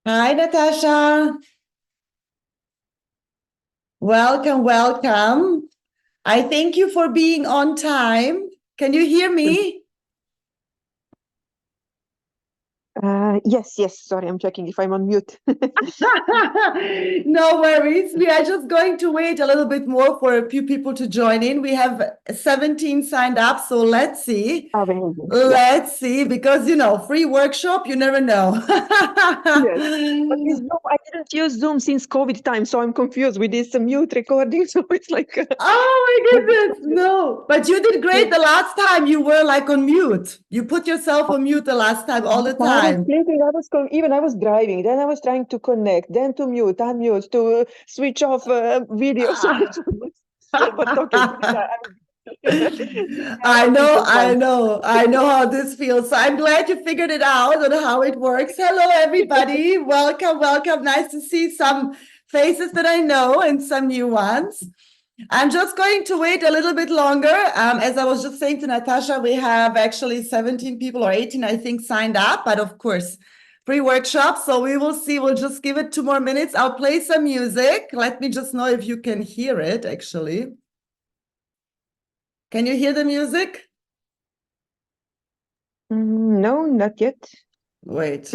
Hi, Natasha. Welcome, welcome. I thank you for being on time. Can you hear me? Yes, yes. Sorry, I'm checking if I'm on mute. No worries. We are just going to wait a little bit more for a few people to join in. We have 17 signed up, so let's see. Amazing. Yeah. Let's see, because free workshop, you never know. Yes. But with Zoom, I didn't use Zoom since COVID time, so I'm confused with this mute recording. So it's like, Oh my goodness, no. But you did great yeah. the last time you were like on mute. You put yourself on mute the last time all the I was time. sleeping. Even I was driving. Then I was trying to connect, then to mute, unmute, to switch off video. So it was, but okay. I I have peace know, of I mind. know, I know how this feels. So I'm glad you figured it out and how it works. Hello, everybody. Welcome, welcome. Nice to see some faces that I know and some new ones. I'm just going to wait a little bit longer. As I was just saying to Natasha, we have actually 17 people or 18, I think, signed up, but of course, free workshop. So we will see. We'll just give it 2 more minutes. I'll play some music. Let me just know if you can hear it, actually. Can you hear the music? No, not yet. Wait.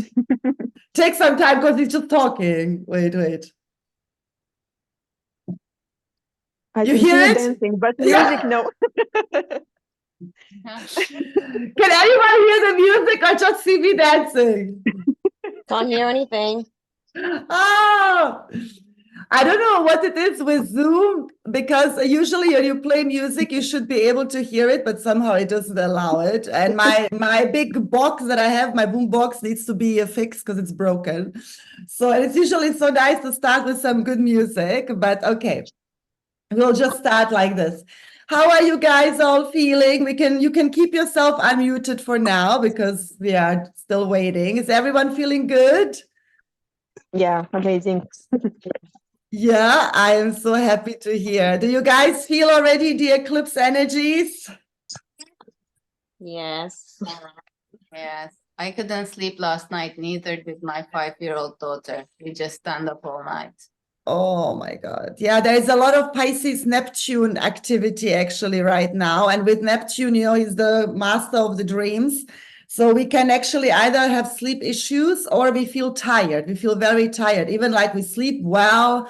Take some time because he's just talking. Wait, wait. I You can hear see you it? dancing, but music, Yeah. no. Can anyone hear the music or just see me dancing? Can't hear anything. Oh, I don't know what it is with Zoom because usually when you play music, you should be able to hear it, but somehow it doesn't allow it. And my big box that I have, my boom box, needs to be fixed because it's broken. So it's usually so nice to start with some good music, but okay, we'll just start like this. How are you guys all feeling? You can keep yourself unmuted for now because we are still waiting. Is everyone feeling good? Yeah, amazing. Yeah, I am so happy to hear. Do you guys feel already the eclipse energies? Yes. Yes, I couldn't sleep last night, neither did my 5-year-old daughter. We just stand up all night. Oh my God. Yeah, there is a lot of Pisces Neptune activity actually right now. And with Neptune, he's the master of the dreams. So we can actually either have sleep issues or we feel tired. We feel very tired, even like we sleep well,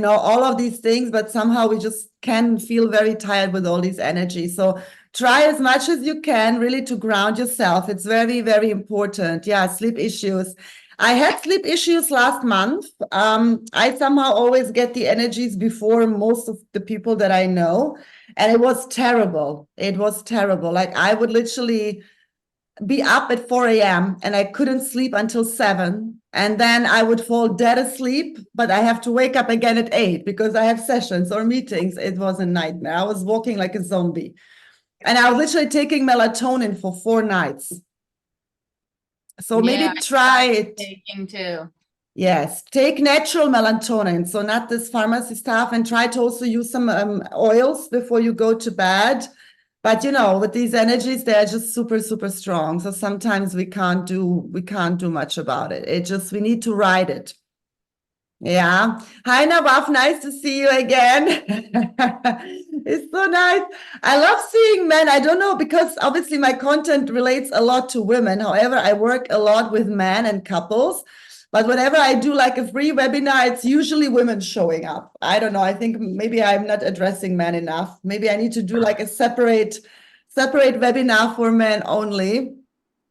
all of these things, but somehow we just can feel very tired with all these energies. So try as much as you can really to ground yourself. It's very, very important. Yeah, sleep issues. I had sleep issues last month. I somehow always get the energies before most of the people that I know. And it was terrible. It was terrible. Like I would literally be up at 4 a.m. and I couldn't sleep until 7. And then I would fall dead asleep, but I have to wake up again at 8 because I have sessions or meetings. It was a nightmare. I was walking like a zombie. And I was literally taking melatonin for 4 nights. So Yeah, maybe I try started it. taking too. Yes, take natural melatonin, so not this pharmacy stuff, and try to also use some oils before you go to bed. But with these energies, they're just super, super strong. So sometimes we can't do much about it. We need to ride it. Yeah. Hi, Nawaf. Nice to see you again. It's so nice. I love seeing men. I don't know because obviously my content relates a lot to women. However, I work a lot with men and couples. But whenever I do like a free webinar, it's usually women showing up. I don't know. I think maybe I'm not addressing men enough. Maybe I need to do like a separate webinar for men only.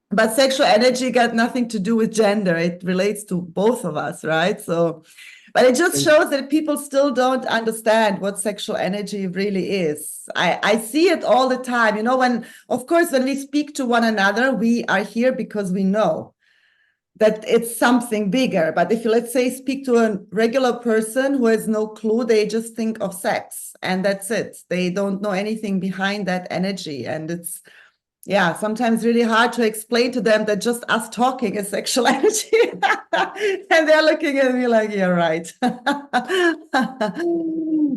But sexual energy got nothing to do with gender. It relates to both of us, right? So, but it just shows that people still don't understand what sexual energy really is. I see it all the time. Of course, when we speak to one another, we are here because we know that it's something bigger. But if you, let's say, speak to a regular person who has no clue, they just think of sex and that's it. They don't know anything behind that energy. And it's, yeah, sometimes really hard to explain to them that just us talking is sexual energy. And they're looking at me like, you're right.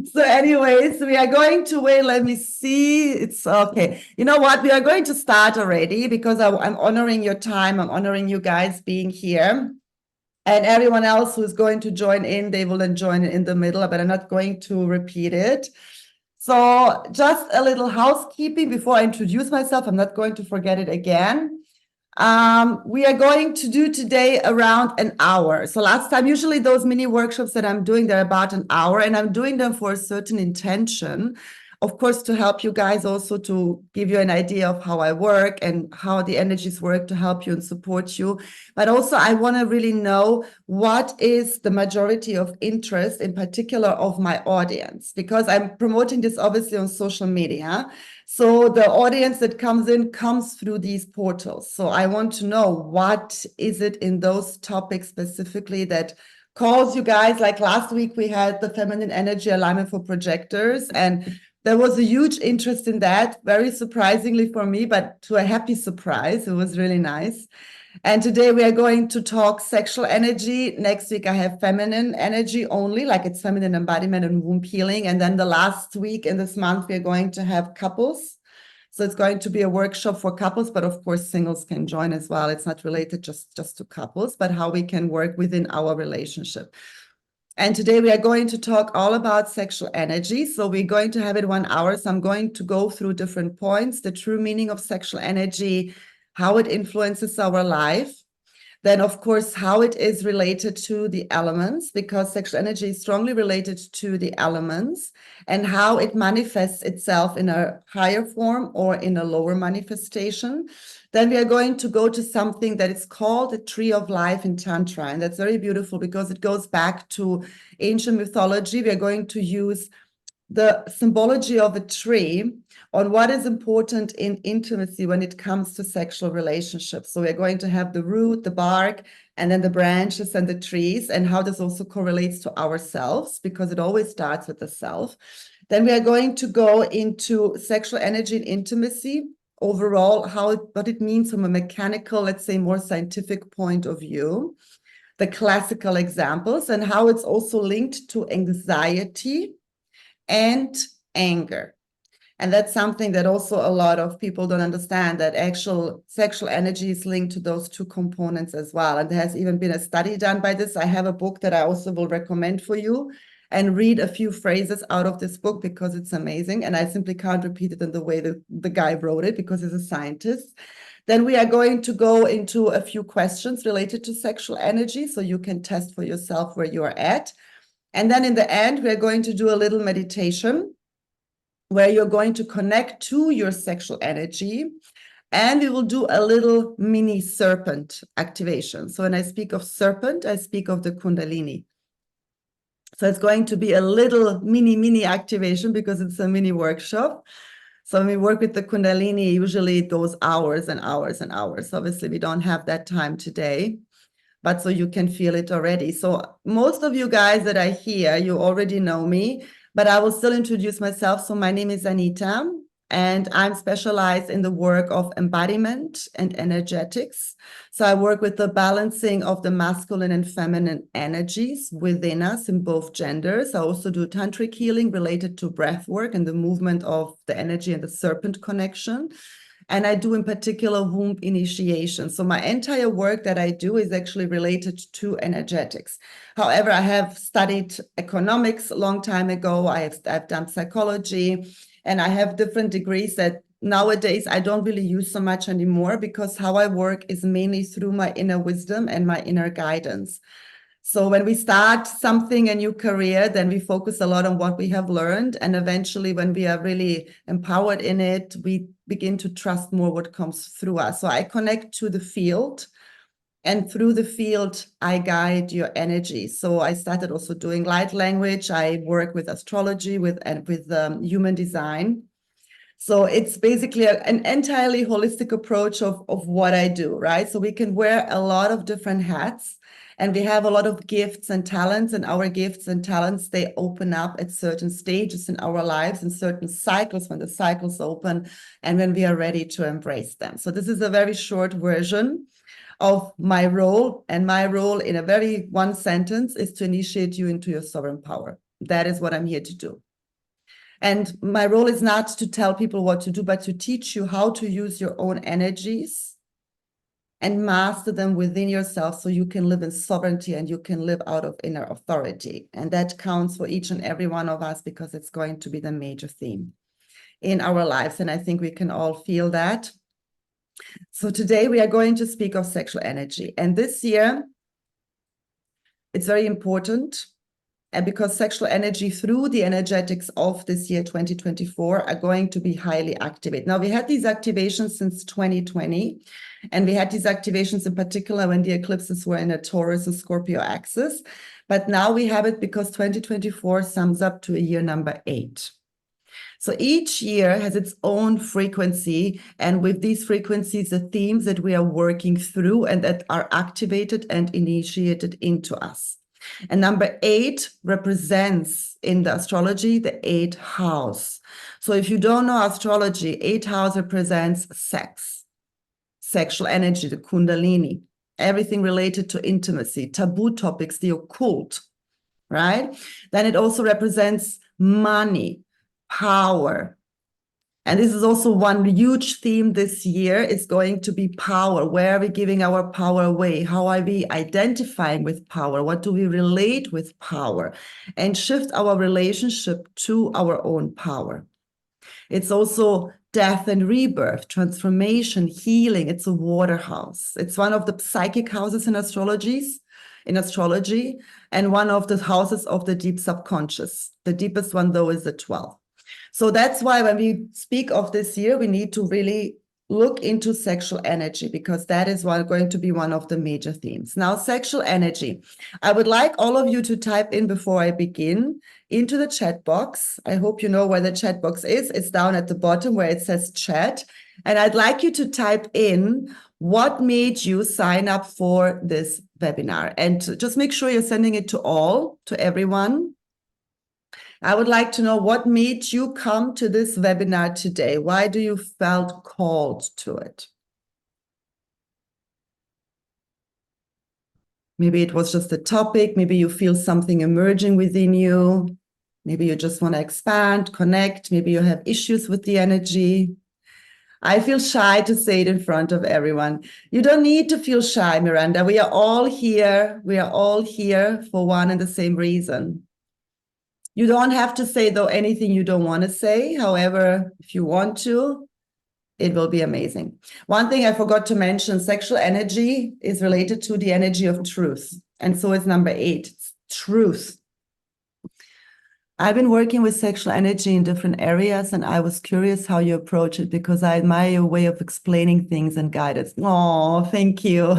So anyways, we are going to wait. Let me see. It's okay. You know what? We are going to start already because I'm honoring your time. I'm honoring you guys being here. And everyone else who is going to join in, they will then join in the middle, but I'm not going to repeat it. So just a little housekeeping before I introduce myself. I'm not going to forget it again. We are going to do today around an hour. So last time, usually those mini workshops that I'm doing, they're about an hour, and I'm doing them for a certain intention. Of course, to help you guys also to give you an idea of how I work and how the energies work to help you and support you. But also I want to really know what is the majority of interest in particular of my audience, because I'm promoting this obviously on social media. So the audience that comes in comes through these portals. So I want to know what is it in those topics specifically that calls you guys. Like last week we had the feminine energy alignment for projectors, and there was a huge interest in that, very surprisingly for me, but to a happy surprise. It was really nice. And today we are going to talk sexual energy. Next week I have feminine energy only, like it's feminine embodiment and womb healing. And then the last week in this month, we're going to have couples. So it's going to be a workshop for couples, but of course singles can join as well. It's not related just to couples, but how we can work within our relationship. And today we are going to talk all about sexual energy. So we're going to have it 1 hour. So I'm going to go through different points, the true meaning of sexual energy, how it influences our life. Then, of course, how it is related to the elements, because sexual energy is strongly related to the elements, and how it manifests itself in a higher form or in a lower manifestation. Then we are going to go to something that is called the tree of life in Tantra. And that's very beautiful because it goes back to ancient mythology. We are going to use the symbology of a tree on what is important in intimacy when it comes to sexual relationships. So we're going to have the root, the bark, and then the branches and the trees, and how this also correlates to ourselves, because it always starts with the self. Then we are going to go into sexual energy and intimacy overall, what it means from a mechanical, let's say more scientific point of view, the classical examples, and how it's also linked to anxiety and anger. And that's something that also a lot of people don't understand, that actual sexual energy is linked to those two components as well. And there has even been a study done by this. I have a book that I also will recommend for you, and read a few phrases out of this book because it's amazing. And I simply can't repeat it in the way that the guy wrote it because he's a scientist. Then we are going to go into a few questions related to sexual energy, so you can test for yourself where you are at. And then in the end, we're going to do a little meditation where you're going to connect to your sexual energy. And we will do a little mini serpent activation. So when I speak of serpent, I speak of the Kundalini. So it's going to be a little mini activation because it's a mini workshop. So when we work with the Kundalini, usually it goes hours and hours and hours. Obviously, we don't have that time today, but so you can feel it already. So most of you guys that are here, you already know me, but I will still introduce myself. So my name is Anita, and I'm specialized in the work of embodiment and energetics. So I work with the balancing of the masculine and feminine energies within us in both genders. I also do tantric healing related to breath work and the movement of the energy and the serpent connection. And I do in particular womb initiation. So my entire work that I do is actually related to energetics. However, I have studied economics a long time ago. I've done psychology, and I have different degrees that nowadays I don't really use so much anymore, because how I work is mainly through my inner wisdom and my inner guidance. So when we start something, a new career, then we focus a lot on what we have learned. And eventually, when we are really empowered in it, we begin to trust more what comes through us. So I connect to the field, and through the field, I guide your energy. So I started also doing light language. I work with astrology, with human design. So it's basically an entirely holistic approach of what I do, right? So we can wear a lot of different hats, and we have a lot of gifts and talents, and our gifts and talents, they open up at certain stages in our lives, in certain cycles, when the cycles open and when we are ready to embrace them. So this is a very short version of my role, and my role in a very one sentence is to initiate you into your sovereign power. That is what I'm here to do. And my role is not to tell people what to do, but to teach you how to use your own energies and master them within yourself so you can live in sovereignty and you can live out of inner authority. And that counts for each and every one of us because it's going to be the major theme in our lives. And I think we can all feel that. So today we are going to speak of sexual energy. And this year, it's very important. And because sexual energy through the energetics of this year, 2024, are going to be highly activated. Now, we had these activations since 2020, and we had these activations in particular when the eclipses were in a Taurus and Scorpio axis. But now we have it because 2024 sums up to a year number 8. So each year has its own frequency, and with these frequencies, the themes that we are working through and that are activated and initiated into us. And number 8 represents in the astrology the 8th house. So if you don't know astrology, 8th house represents sex, sexual energy, the kundalini, everything related to intimacy, taboo topics, the occult, right? Then it also represents money, power. And this is also one huge theme this year is going to be power. Where are we giving our power away? How are we identifying with power? What do we relate with power? And shift our relationship to our own power. It's also death and rebirth, transformation, healing. It's a water house. It's one of the psychic houses in astrology, and one of the houses of the deep subconscious. The deepest one, though, is the 12th. So that's why when we speak of this year, we need to really look into sexual energy because that is going to be one of the major themes. Now, sexual energy. I would like all of you to type in before I begin into the chat box. I hope you know where the chat box is. It's down at the bottom where it says chat. And I'd like you to type in what made you sign up for this webinar. And just make sure you're sending it to everyone. I would like to know what made you come to this webinar today. Why do you felt called to it? Maybe it was just a topic. Maybe you feel something emerging within you. Maybe you just want to expand, connect. Maybe you have issues with the energy. I feel shy to say it in front of everyone. You don't need to feel shy, Miranda. We are all here. We are all here for one and the same reason. You don't have to say, though, anything you don't want to say. However, if you want to, it will be amazing. One thing I forgot to mention, sexual energy is related to the energy of truth. And so is number 8, it's truth. I've been working with sexual energy in different areas, and I was curious how you approach it because I admire your way of explaining things and guidance. Oh, thank you.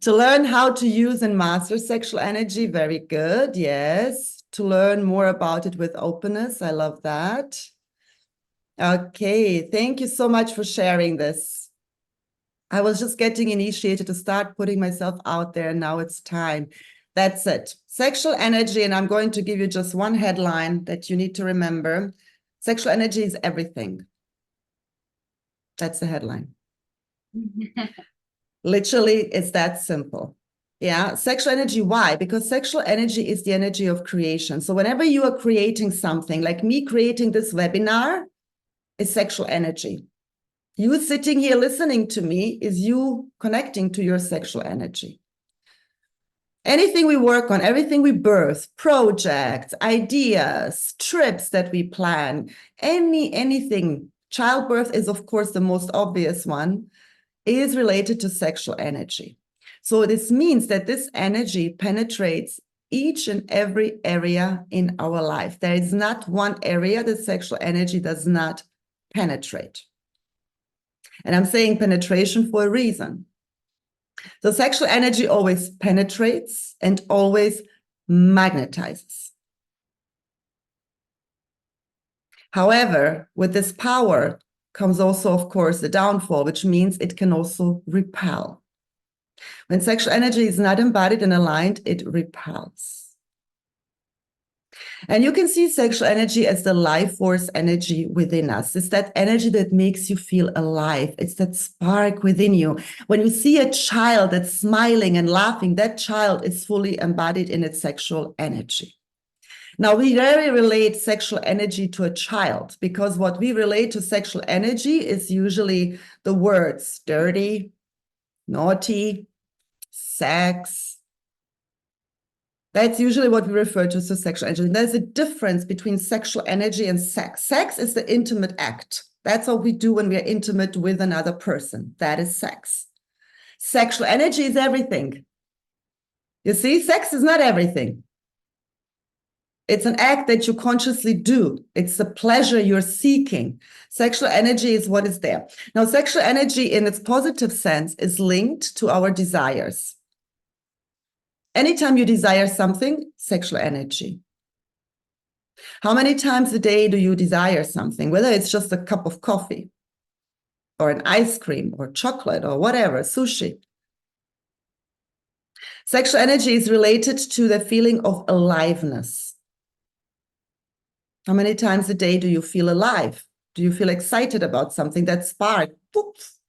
To learn how to use and master sexual energy, very good, yes. To learn more about it with openness, I love that. Okay, thank you so much for sharing this. I was just getting initiated to start putting myself out there, and now it's time. That's it. Sexual energy, and I'm going to give you just one headline that you need to remember. Sexual energy is everything. That's the headline. Literally, it's that simple. Yeah, sexual energy, why? Because sexual energy is the energy of creation. So whenever you are creating something, like me creating this webinar, is sexual energy. You sitting here listening to me is you connecting to your sexual energy. Anything we work on, everything we birth, projects, ideas, trips that we plan, anything, childbirth is, of course, the most obvious one, is related to sexual energy. So this means that this energy penetrates each and every area in our life. There is not one area that sexual energy does not penetrate. And I'm saying penetration for a reason. So sexual energy always penetrates and always magnetizes. However, with this power comes also, of course, the downfall, which means it can also repel. When sexual energy is not embodied and aligned, it repels. And you can see sexual energy as the life force energy within us. It's that energy that makes you feel alive. It's that spark within you. When you see a child that's smiling and laughing, that child is fully embodied in its sexual energy. Now, we rarely relate sexual energy to a child because what we relate to sexual energy is usually the words dirty, naughty, sex. That's usually what we refer to as sexual energy. And there's a difference between sexual energy and sex. Sex is the intimate act. That's what we do when we are intimate with another person. That is sex. Sexual energy is everything. You see, sex is not everything. It's an act that you consciously do. It's the pleasure you're seeking. Sexual energy is what is there. Now, sexual energy in its positive sense is linked to our desires. Anytime you desire something, sexual energy. How many times a day do you desire something, whether it's just a cup of coffee or an ice cream or chocolate or whatever, sushi? Sexual energy is related to the feeling of aliveness. How many times a day do you feel alive? Do you feel excited about something that sparks? Oops.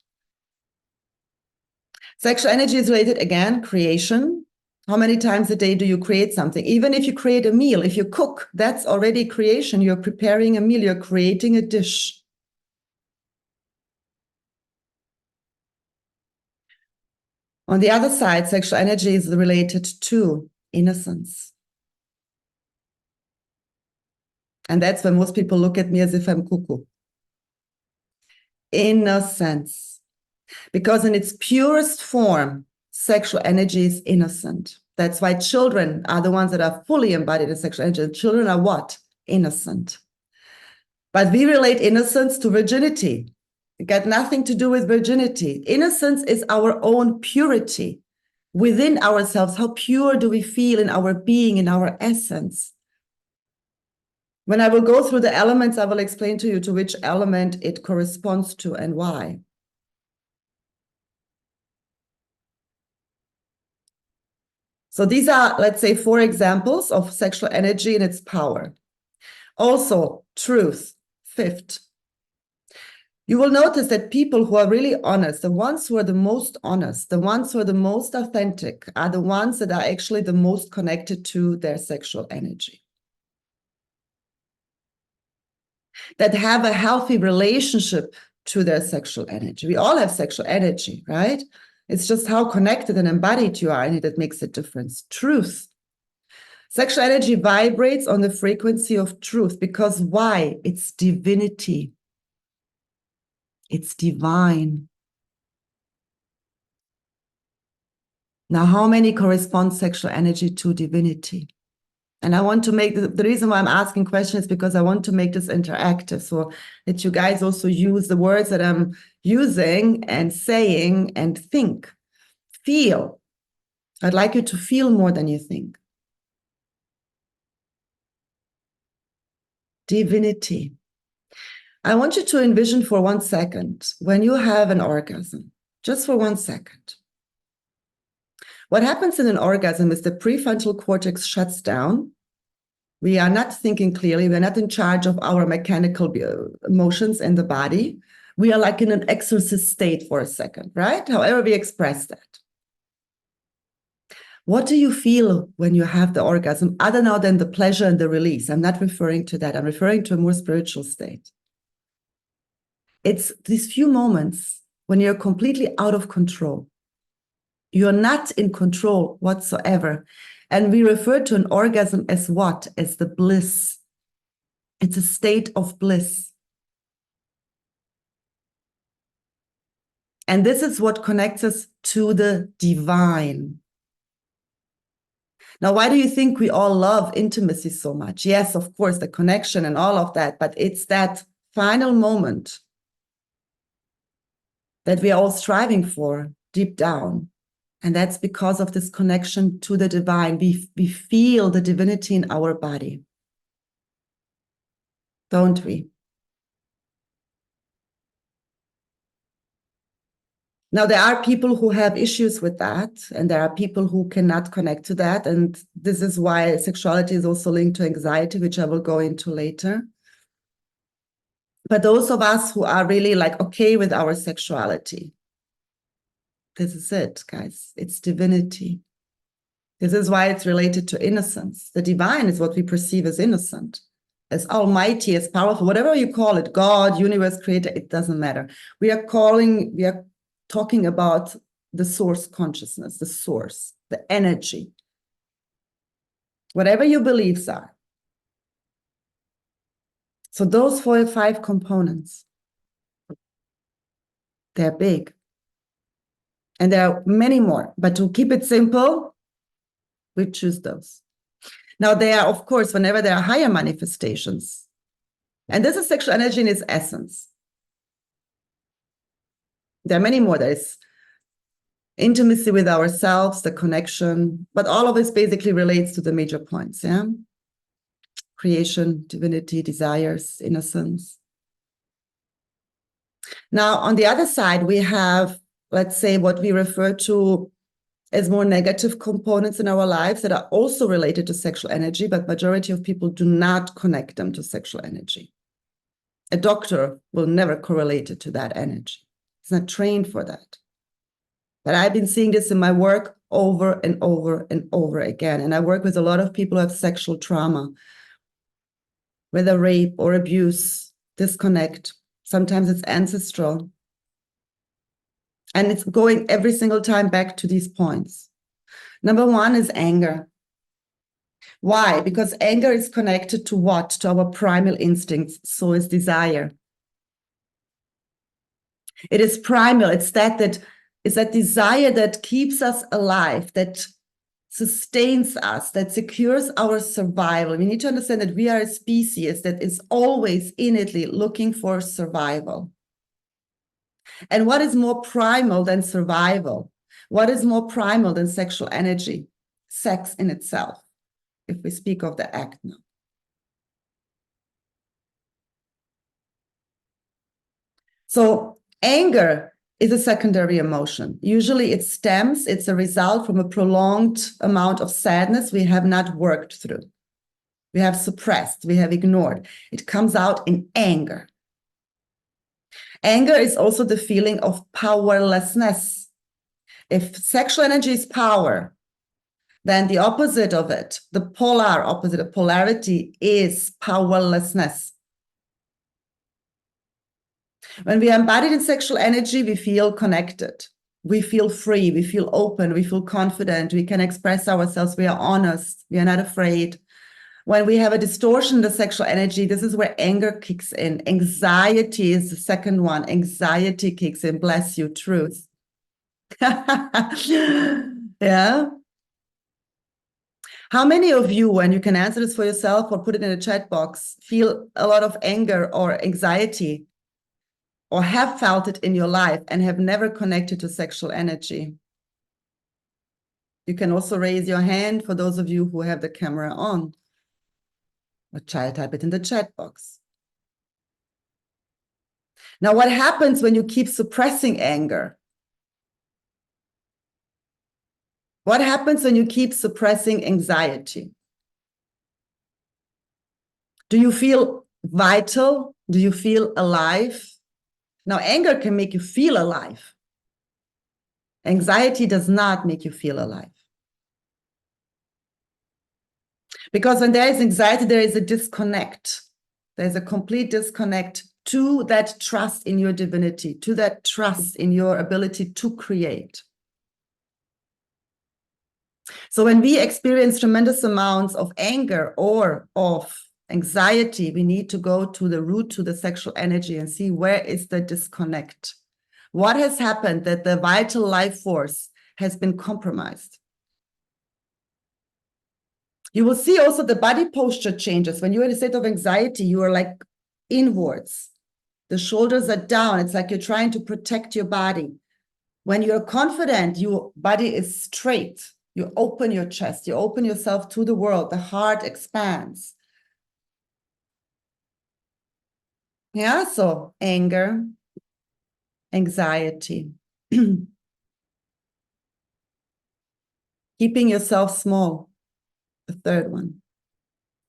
Sexual energy is related, again, creation. How many times a day do you create something? Even if you create a meal, if you cook, that's already creation. You're preparing a meal, you're creating a dish. On the other side, sexual energy is related to innocence. And that's when most people look at me as if I'm cuckoo. Innocence. Because in its purest form, sexual energy is innocent. That's why children are the ones that are fully embodied in sexual energy. Children are what? Innocent. But we relate innocence to virginity. It got nothing to do with virginity. Innocence is our own purity within ourselves. How pure do we feel in our being, in our essence? When I will go through the elements, I will explain to you to which element it corresponds to and why. So these are, let's say, 4 examples of sexual energy and its power. Also, truth, 5th. You will notice that people who are really honest, the ones who are the most honest, the ones who are the most authentic, are the ones that are actually the most connected to their sexual energy. That have a healthy relationship to their sexual energy. We all have sexual energy, right? It's just how connected and embodied you are in it that makes a difference. Truth. Sexual energy vibrates on the frequency of truth because why? It's divinity. It's divine. Now, how many correspond sexual energy to divinity? And I want to make the reason why I'm asking questions is because I want to make this interactive so that you guys also use the words that I'm using and saying and think, feel. I'd like you to feel more than you think. Divinity. I want you to envision for 1 second when you have an orgasm, just for 1 second. What happens in an orgasm is the prefrontal cortex shuts down. We are not thinking clearly. We're not in charge of our mechanical emotions in the body. We are like in an exorcist state for a second, right? However we express that. What do you feel when you have the orgasm other now than the pleasure and the release? I'm not referring to that. I'm referring to a more spiritual state. It's these few moments when you're completely out of control. You're not in control whatsoever. And we refer to an orgasm as what? As the bliss. It's a state of bliss. And this is what connects us to the divine. Now, why do you think we all love intimacy so much? Yes, of course, the connection and all of that, but it's that final moment that we are all striving for deep down. And that's because of this connection to the divine. We feel the divinity in our body. Don't we? Now, there are people who have issues with that, and there are people who cannot connect to that. And this is why sexuality is also linked to anxiety, which I will go into later. But those of us who are really like okay with our sexuality, this is it, guys. It's divinity. This is why it's related to innocence. The divine is what we perceive as innocent, as almighty, as powerful, whatever you call it, God, universe, creator, it doesn't matter. We are talking about the source consciousness, the source, the energy, whatever your beliefs are. So those 4 or 5 components, they're big. And there are many more, but to keep it simple, we choose those. Now, there are, of course, whenever there are higher manifestations, and this is sexual energy in its essence. There are many more. There is intimacy with ourselves, the connection, but all of this basically relates to the major points, yeah? Creation, divinity, desires, innocence. Now, on the other side, we have, let's say, what we refer to as more negative components in our lives that are also related to sexual energy, but majority of people do not connect them to sexual energy. A doctor will never correlate it to that energy. He's not trained for that. But I've been seeing this in my work over and over and over again. And I work with a lot of people who have sexual trauma, whether rape or abuse, disconnect. Sometimes it's ancestral. And it's going every single time back to these points. Number 1 is anger. Why? Because anger is connected to what? To our primal instincts. So is desire. It is primal. It's that desire that keeps us alive, that sustains us, that secures our survival. We need to understand that we are a species that is always innately looking for survival. And what is more primal than survival? What is more primal than sexual energy? Sex in itself, if we speak of the act now. So anger is a secondary emotion. Usually it's a result from a prolonged amount of sadness we have not worked through. We have suppressed, we have ignored. It comes out in anger. Anger is also the feeling of powerlessness. If sexual energy is power, then the opposite of it, the polar opposite of polarity, is powerlessness. When we are embodied in sexual energy, we feel connected. We feel free. We feel open. We feel confident. We can express ourselves. We are honest. We are not afraid. When we have a distortion in the sexual energy, this is where anger kicks in. Anxiety is the second one. Anxiety kicks in. Bless you, truth. Yeah. How many of you, and you can answer this for yourself or put it in a chat box, feel a lot of anger or anxiety, or have felt it in your life and have never connected to sexual energy? You can also raise your hand for those of you who have the camera on. Or type it in the chat box. Now, what happens when you keep suppressing anger? What happens when you keep suppressing anxiety? Do you feel vital? Do you feel alive? Now, anger can make you feel alive. Anxiety does not make you feel alive. Because when there is anxiety, there is a disconnect. There's a complete disconnect to that trust in your divinity, to that trust in your ability to create. So when we experience tremendous amounts of anger or of anxiety, we need to go to the root, to the sexual energy, and see where is the disconnect. What has happened that the vital life force has been compromised? You will see also the body posture changes. When you're in a state of anxiety, you are like inwards. The shoulders are down. It's like you're trying to protect your body. When you're confident, your body is straight. You open your chest. You open yourself to the world. The heart expands. Yeah, so anger, anxiety. Keeping yourself small. The third one.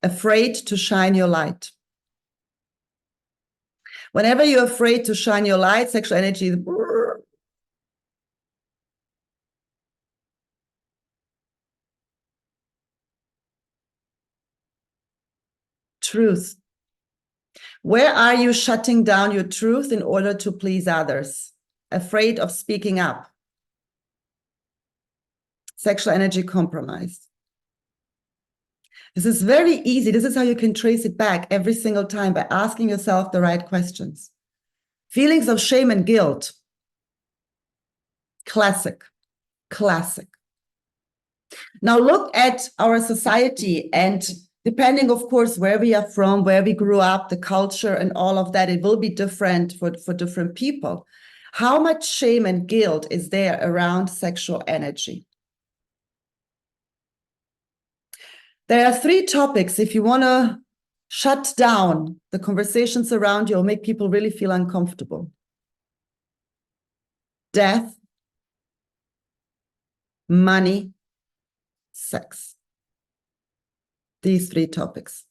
Afraid to shine your light. Whenever you're afraid to shine your light, sexual energy is... Truth. Where are you shutting down your truth in order to please others? Afraid of speaking up. Sexual energy compromise. This is very easy. This is how you can trace it back every single time by asking yourself the right questions. Feelings of shame and guilt. Classic. Classic. Now look at our society, and depending, of course, where we are from, where we grew up, the culture and all of that, it will be different for different people. How much shame and guilt is there around sexual energy? There are 3 topics. If you want to shut down the conversations around you or make people really feel uncomfortable. Death, money, sex. These 3 topics.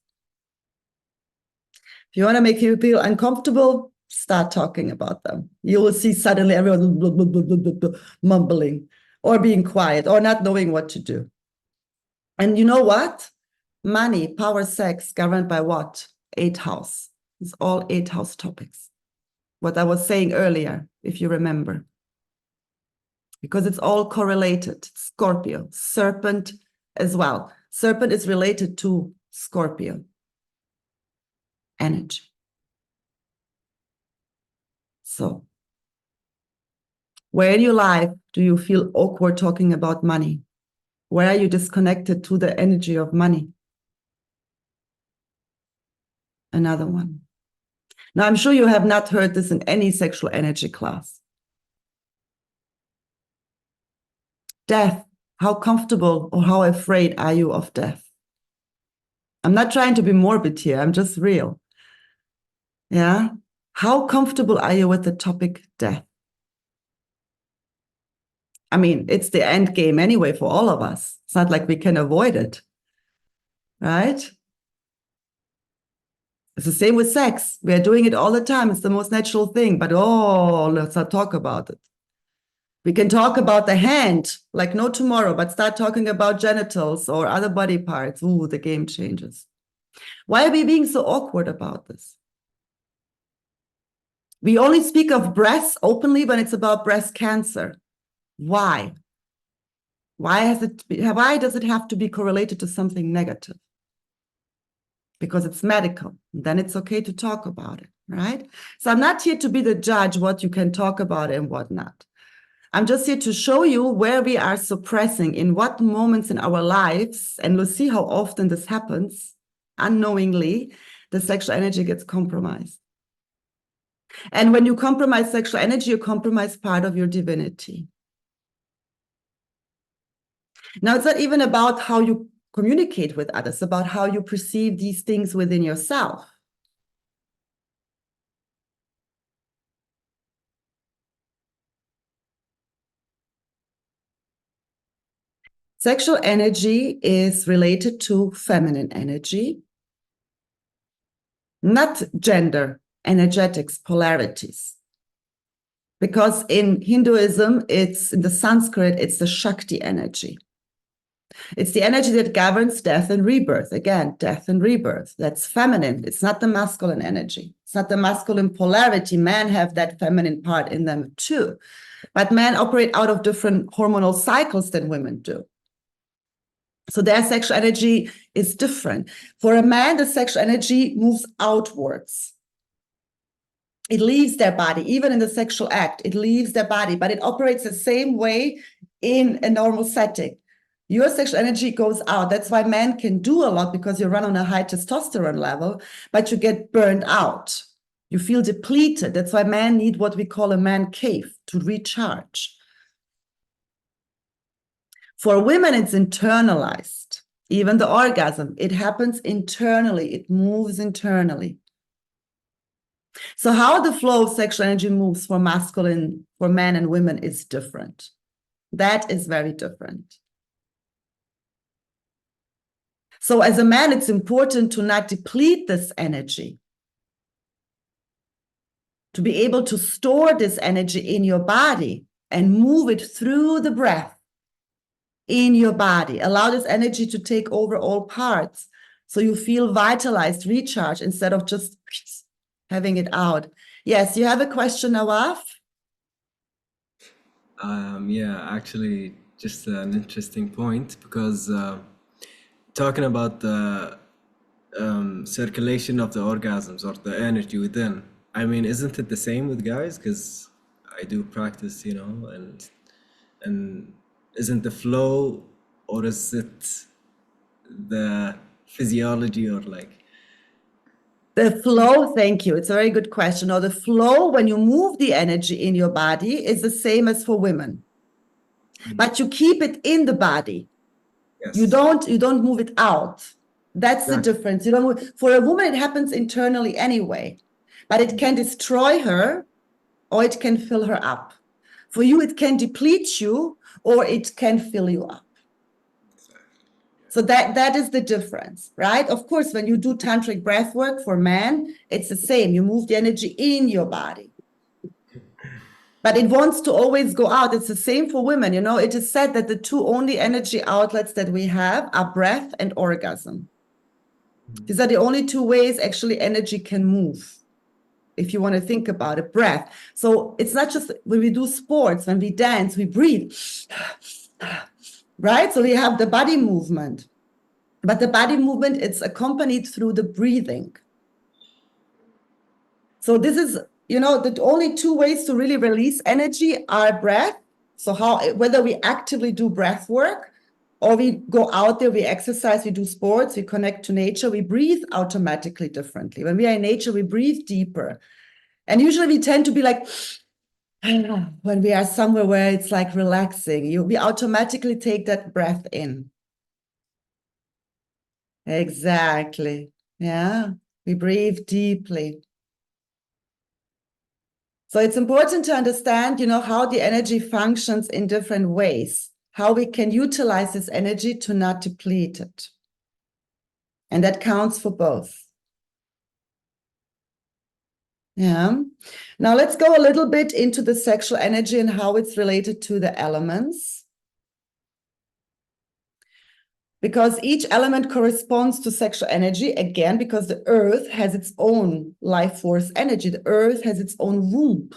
If you want to make people feel uncomfortable, start talking about them. You will see suddenly everyone blah, blah, blah, blah, blah, mumbling or being quiet or not knowing what to do. And you know what? Money, power, sex, governed by what? 8th house. It's all 8th house topics. What I was saying earlier, if you remember. Because it's all correlated. Scorpio, serpent as well. Serpent is related to Scorpio energy. So, where in your life do you feel awkward talking about money? Where are you disconnected to the energy of money? Another one. Now, I'm sure you have not heard this in any sexual energy class. Death. How comfortable or how afraid are you of death? I'm not trying to be morbid here. I'm just real. Yeah. How comfortable are you with the topic death? I mean, it's the end game anyway for all of us. It's not like we can avoid it. Right? It's the same with sex. We are doing it all the time. It's the most natural thing. But let's not talk about it. We can talk about the hand like no tomorrow, but start talking about genitals or other body parts. Ooh, the game changes. Why are we being so awkward about this? We only speak of breasts openly when it's about breast cancer. Why? Why does it have to be correlated to something negative? Because it's medical. Then it's okay to talk about it, right? So I'm not here to be the judge what you can talk about and what not. I'm just here to show you where we are suppressing, in what moments in our lives, and we'll see how often this happens, unknowingly, the sexual energy gets compromised. And when you compromise sexual energy, you compromise part of your divinity. Now, it's not even about how you communicate with others, about how you perceive these things within yourself. Sexual energy is related to feminine energy, not gender, energetics, polarities. Because in Hinduism, in the Sanskrit, it's the Shakti energy. It's the energy that governs death and rebirth. Again, death and rebirth. That's feminine. It's not the masculine energy. It's not the masculine polarity. Men have that feminine part in them too. But men operate out of different hormonal cycles than women do. So their sexual energy is different. For a man, the sexual energy moves outwards. It leaves their body. Even in the sexual act, it leaves their body, but it operates the same way in a normal setting. Your sexual energy goes out. That's why men can do a lot, because you run on a high testosterone level, but you get burned out. You feel depleted. That's why men need what we call a man cave to recharge. For women, it's internalized. Even the orgasm, it happens internally. It moves internally. So how the flow of sexual energy moves for men and women is different. That is very different. So as a man, it's important to not deplete this energy, to be able to store this energy in your body and move it through the breath in your body. Allow this energy to take over all parts So you feel vitalized, recharged, instead of just having it out. Yes, you have a question, Nawaf? Yeah, actually, just an interesting point because talking about the circulation of the orgasms or the energy within. I mean, isn't it the same with guys? Because I do practice, you know, and isn't the flow, or is it the physiology, or like? The flow, thank you. It's a very good question. Or the flow, when you move the energy in your body, is the same as for women. But you keep it in the body. Yes. You don't move it out. That's the Exactly. difference. You don't move. For a woman, it happens internally anyway, but it can destroy her or it can fill her up. For you, it can deplete you or it can fill you up. So that is the difference, right? Of course, when you do tantric breath work for men, it's the same. You move the energy in your body. But it wants to always go out. It's the same for women. You know, it is said that the two only energy outlets that we have are breath and orgasm. These are the only two ways actually energy can move. If you want to think about it, breath. So it's not just when we do sports, when we dance, we breathe, right? So we have the body movement. But the body movement, it's accompanied through the breathing. So this is, you know, the only two ways to really release energy are breath. So whether we actively do breath work or we go out there, we exercise, we do sports, we connect to nature, we breathe automatically differently. When we are in nature, we breathe deeper. And usually we tend to be like, when we are somewhere where it's like relaxing, we automatically take that breath in. Exactly. Yeah. We breathe deeply. So it's important to understand, you know, how the energy functions in different ways, how we can utilize this energy to not deplete it. And that counts for both. Yeah. Now let's go a little bit into the sexual energy and how it's related to the elements. Because each element corresponds to sexual energy, again, because the earth has its own life force energy. The earth has its own womb.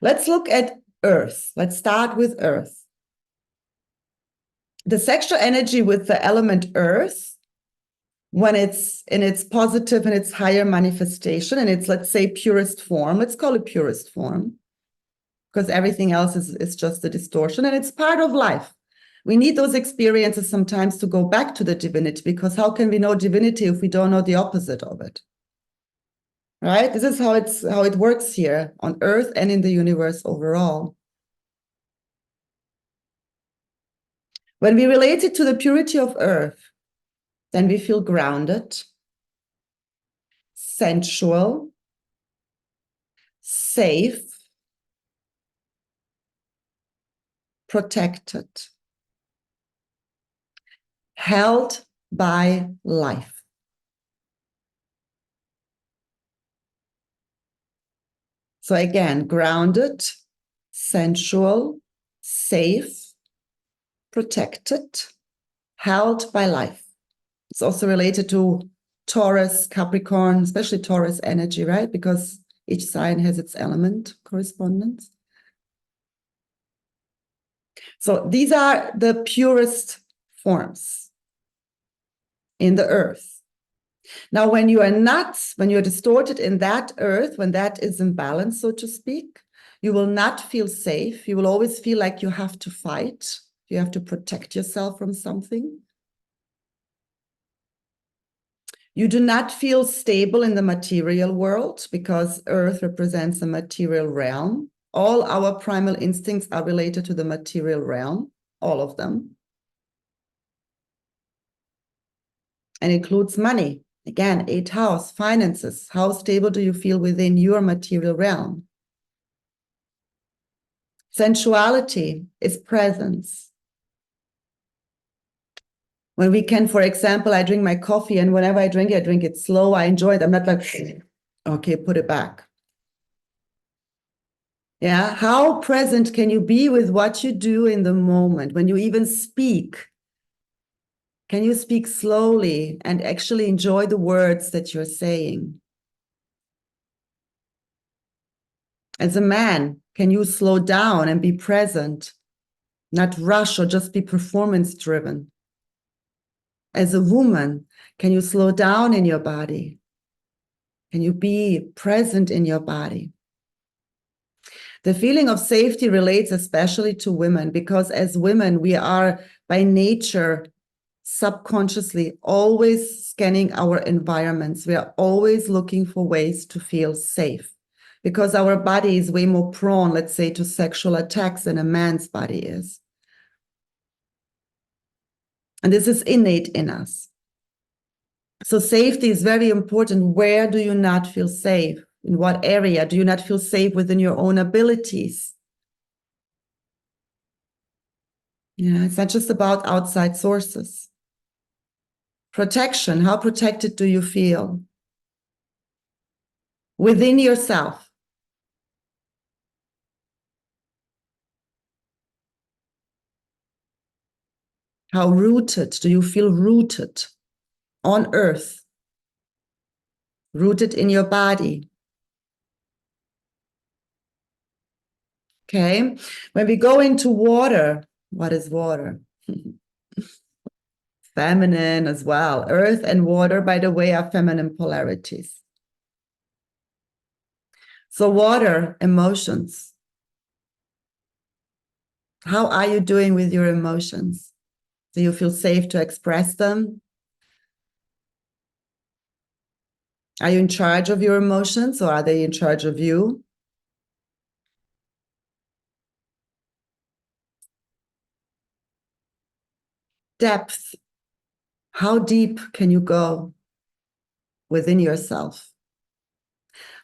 Let's look at earth. Let's start with earth. The sexual energy with the element earth, when it's in its positive and its higher manifestation, and it's, let's say, purest form, let's call it purest form, because everything else is just a distortion, and it's part of life. We need those experiences sometimes to go back to the divinity, because how can we know divinity if we don't know the opposite of it? Right? This is how it works here on Earth and in the universe overall. When we relate it to the purity of Earth, then we feel grounded, sensual, safe, protected, held by life. So again, grounded, sensual, safe, protected, held by life. It's also related to Taurus, Capricorn, especially Taurus energy, right? Because each sign has its element correspondence. So these are the purest forms in the earth. Now, when you're distorted in that earth, when that is imbalanced, so to speak, you will not feel safe. You will always feel like you have to fight. You have to protect yourself from something. You do not feel stable in the material world because earth represents the material realm. All our primal instincts are related to the material realm, all of them. And includes money. Again, 8th house, finances. How stable do you feel within your material realm? Sensuality is presence. When we can, for example, I drink my coffee, and whenever I drink it slow. I enjoy it. I'm not like, okay, put it back. Yeah, how present can you be with what you do in the moment when you even speak? Can you speak slowly and actually enjoy the words that you're saying? As a man, can you slow down and be present, not rush or just be performance driven? As a woman, can you slow down in your body? Can you be present in your body? The feeling of safety relates especially to women because as women, we are by nature subconsciously always scanning our environments. We are always looking for ways to feel safe because our body is way more prone, let's say, to sexual attacks than a man's body is. And this is innate in us. So safety is very important. Where do you not feel safe? In what area do you not feel safe within your own abilities? Yeah, it's not just about outside sources. Protection, how protected do you feel? Within yourself. How rooted do you feel rooted on earth? Rooted in your body. Okay, when we go into water, what is water? Feminine as well. Earth and water, by the way, are feminine polarities. So water, emotions. How are you doing with your emotions? Do you feel safe to express them? Are you in charge of your emotions or are they in charge of you? Depth. How deep can you go within yourself?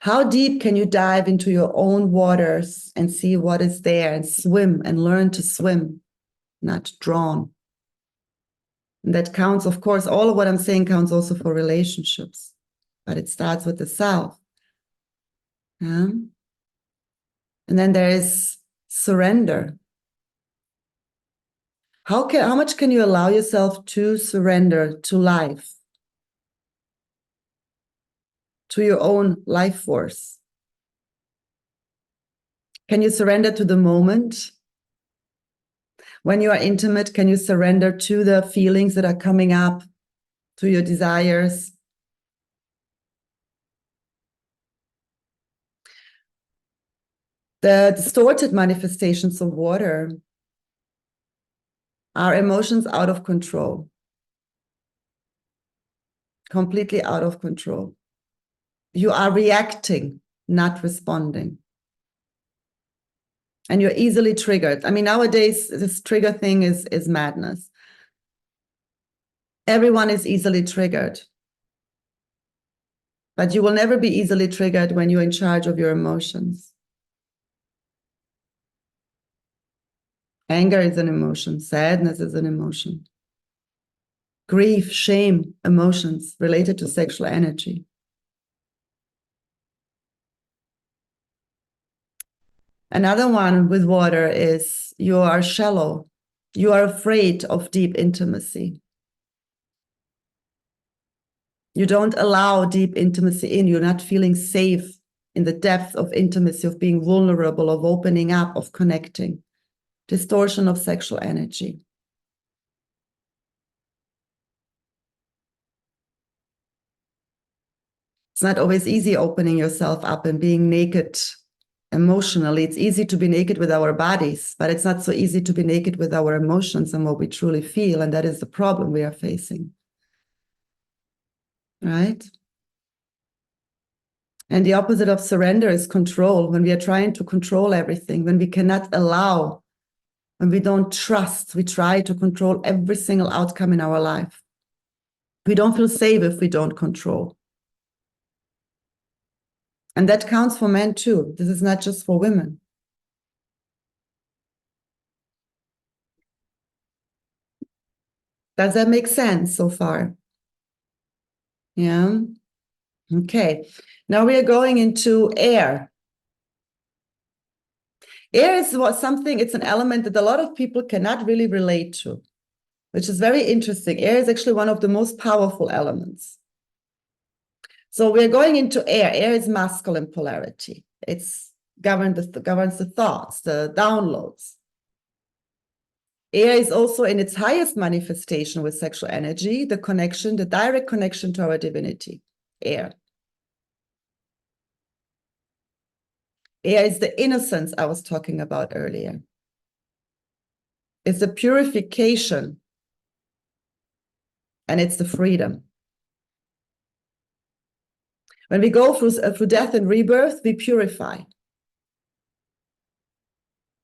How deep can you dive into your own waters and see what is there and swim and learn to swim, not drown? And that counts, of course, all of what I'm saying counts also for relationships, but it starts with the self. Yeah? And then there is surrender. How much can you allow yourself to surrender to life, to your own life force? Can you surrender to the moment? When you are intimate, can you surrender to the feelings that are coming up, to your desires? The distorted manifestations of water are emotions out of control, completely out of control. You are reacting, not responding. And you're easily triggered. I mean, nowadays, this trigger thing is madness. Everyone is easily triggered. But you will never be easily triggered when you're in charge of your emotions. Anger is an emotion. Sadness is an emotion. Grief, shame, emotions related to sexual energy. Another one with water is you are shallow. You are afraid of deep intimacy. You don't allow deep intimacy in. You're not feeling safe in the depth of intimacy, of being vulnerable, of opening up, of connecting. Distortion of sexual energy. It's not always easy opening yourself up and being naked emotionally. It's easy to be naked with our bodies, but it's not so easy to be naked with our emotions and what we truly feel. And that is the problem we are facing. Right? And the opposite of surrender is control. When we are trying to control everything, when we cannot allow, when we don't trust, we try to control every single outcome in our life. We don't feel safe if we don't control. And that counts for men too. This is not just for women. Does that make sense so far? Yeah. Okay. Now we are going into air. Air is something, it's an element that a lot of people cannot really relate to. which is very interesting. Air is actually one of the most powerful elements. So we're going into air. Air is masculine polarity. It's governs the thoughts, the downloads. Air is also in its highest manifestation with sexual energy, the connection, the direct connection to our divinity. Air. Air is the innocence I was talking about earlier. It's the purification, and it's the freedom. When we go through death and rebirth, we purify.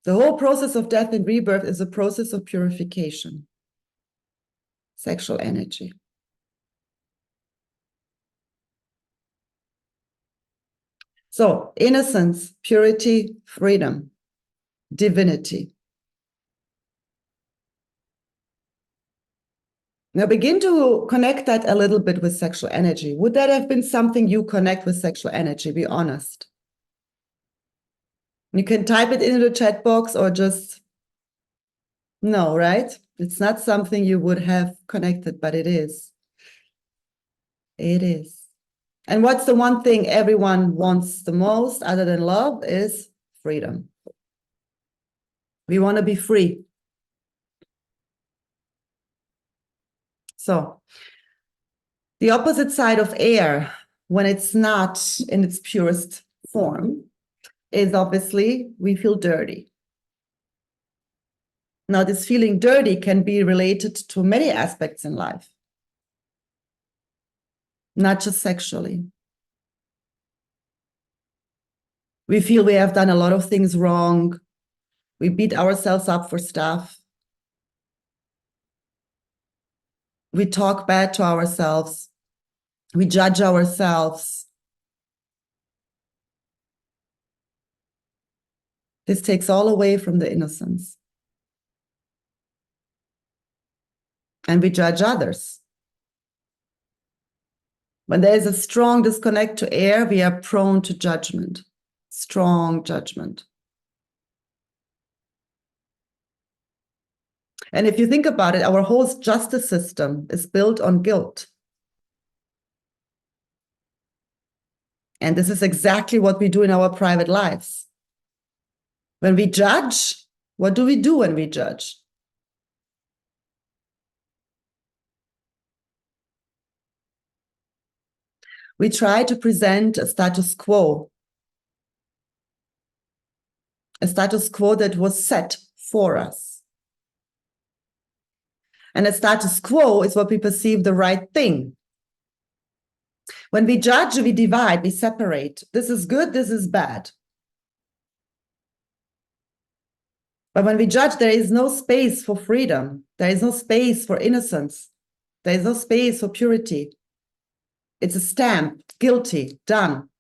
The whole process of death and rebirth is a process of purification. Sexual energy. So, innocence, purity, freedom, divinity. Now begin to connect that a little bit with sexual energy. Would that have been something you connect with sexual energy? Be honest. You can type it into the chat box or just no, right? It's not something you would have connected, but it is. It is. And what's the one thing everyone wants the most other than love is freedom. We want to be free. So the opposite side of air, when it's not in its purest form, is obviously we feel dirty. Now, this feeling dirty can be related to many aspects in life, not just sexually. We feel we have done a lot of things wrong. We beat ourselves up for stuff. We talk bad to ourselves. We judge ourselves. This takes all away from the innocence. And we judge others. When there is a strong disconnect to air, we are prone to judgment, strong judgment. And if you think about it, our whole justice system is built on guilt. And this is exactly what we do in our private lives. When we judge, what do we do when we judge? We try to present a status quo that was set for us. And a status quo is what we perceive the right thing. When we judge, we divide, we separate. This is good, this is bad. But when we judge, there is no space for freedom. There is no space for innocence. There is no space for purity. It's a stamp, guilty, done.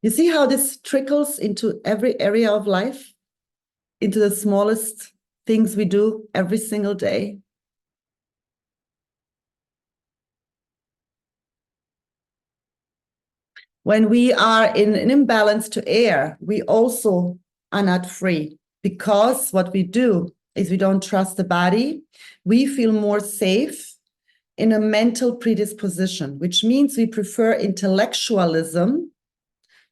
You see how this trickles into every area of life? Into the smallest things we do every single day? When we are in an imbalance to air, we also are not free, because what we do is we don't trust the body. We feel more safe in a mental predisposition, which means we prefer intellectualism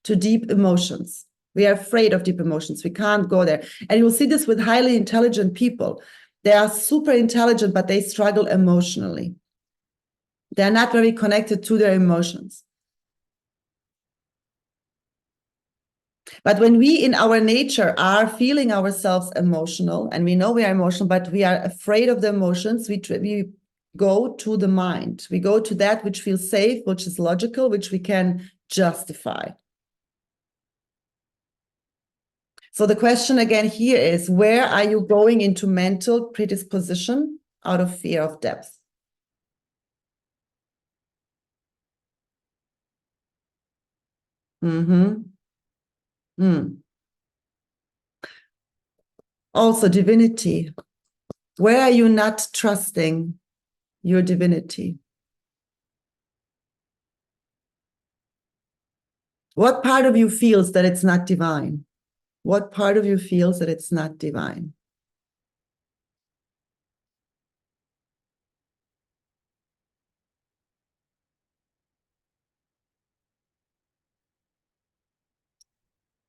to deep emotions. We are afraid of deep emotions. We can't go there. And you'll see this with highly intelligent people. They are super intelligent, but they struggle emotionally. They're not very connected to their emotions. But when we in our nature are feeling ourselves emotional, and we know we are emotional, but we are afraid of the emotions, we go to the mind. We go to that which feels safe, which is logical, which we can justify. So the question again here is, where are you going into mental predisposition out of fear of depth? Also, divinity. Where are you not trusting your divinity? What part of you feels that it's not divine? What part of you feels that it's not divine?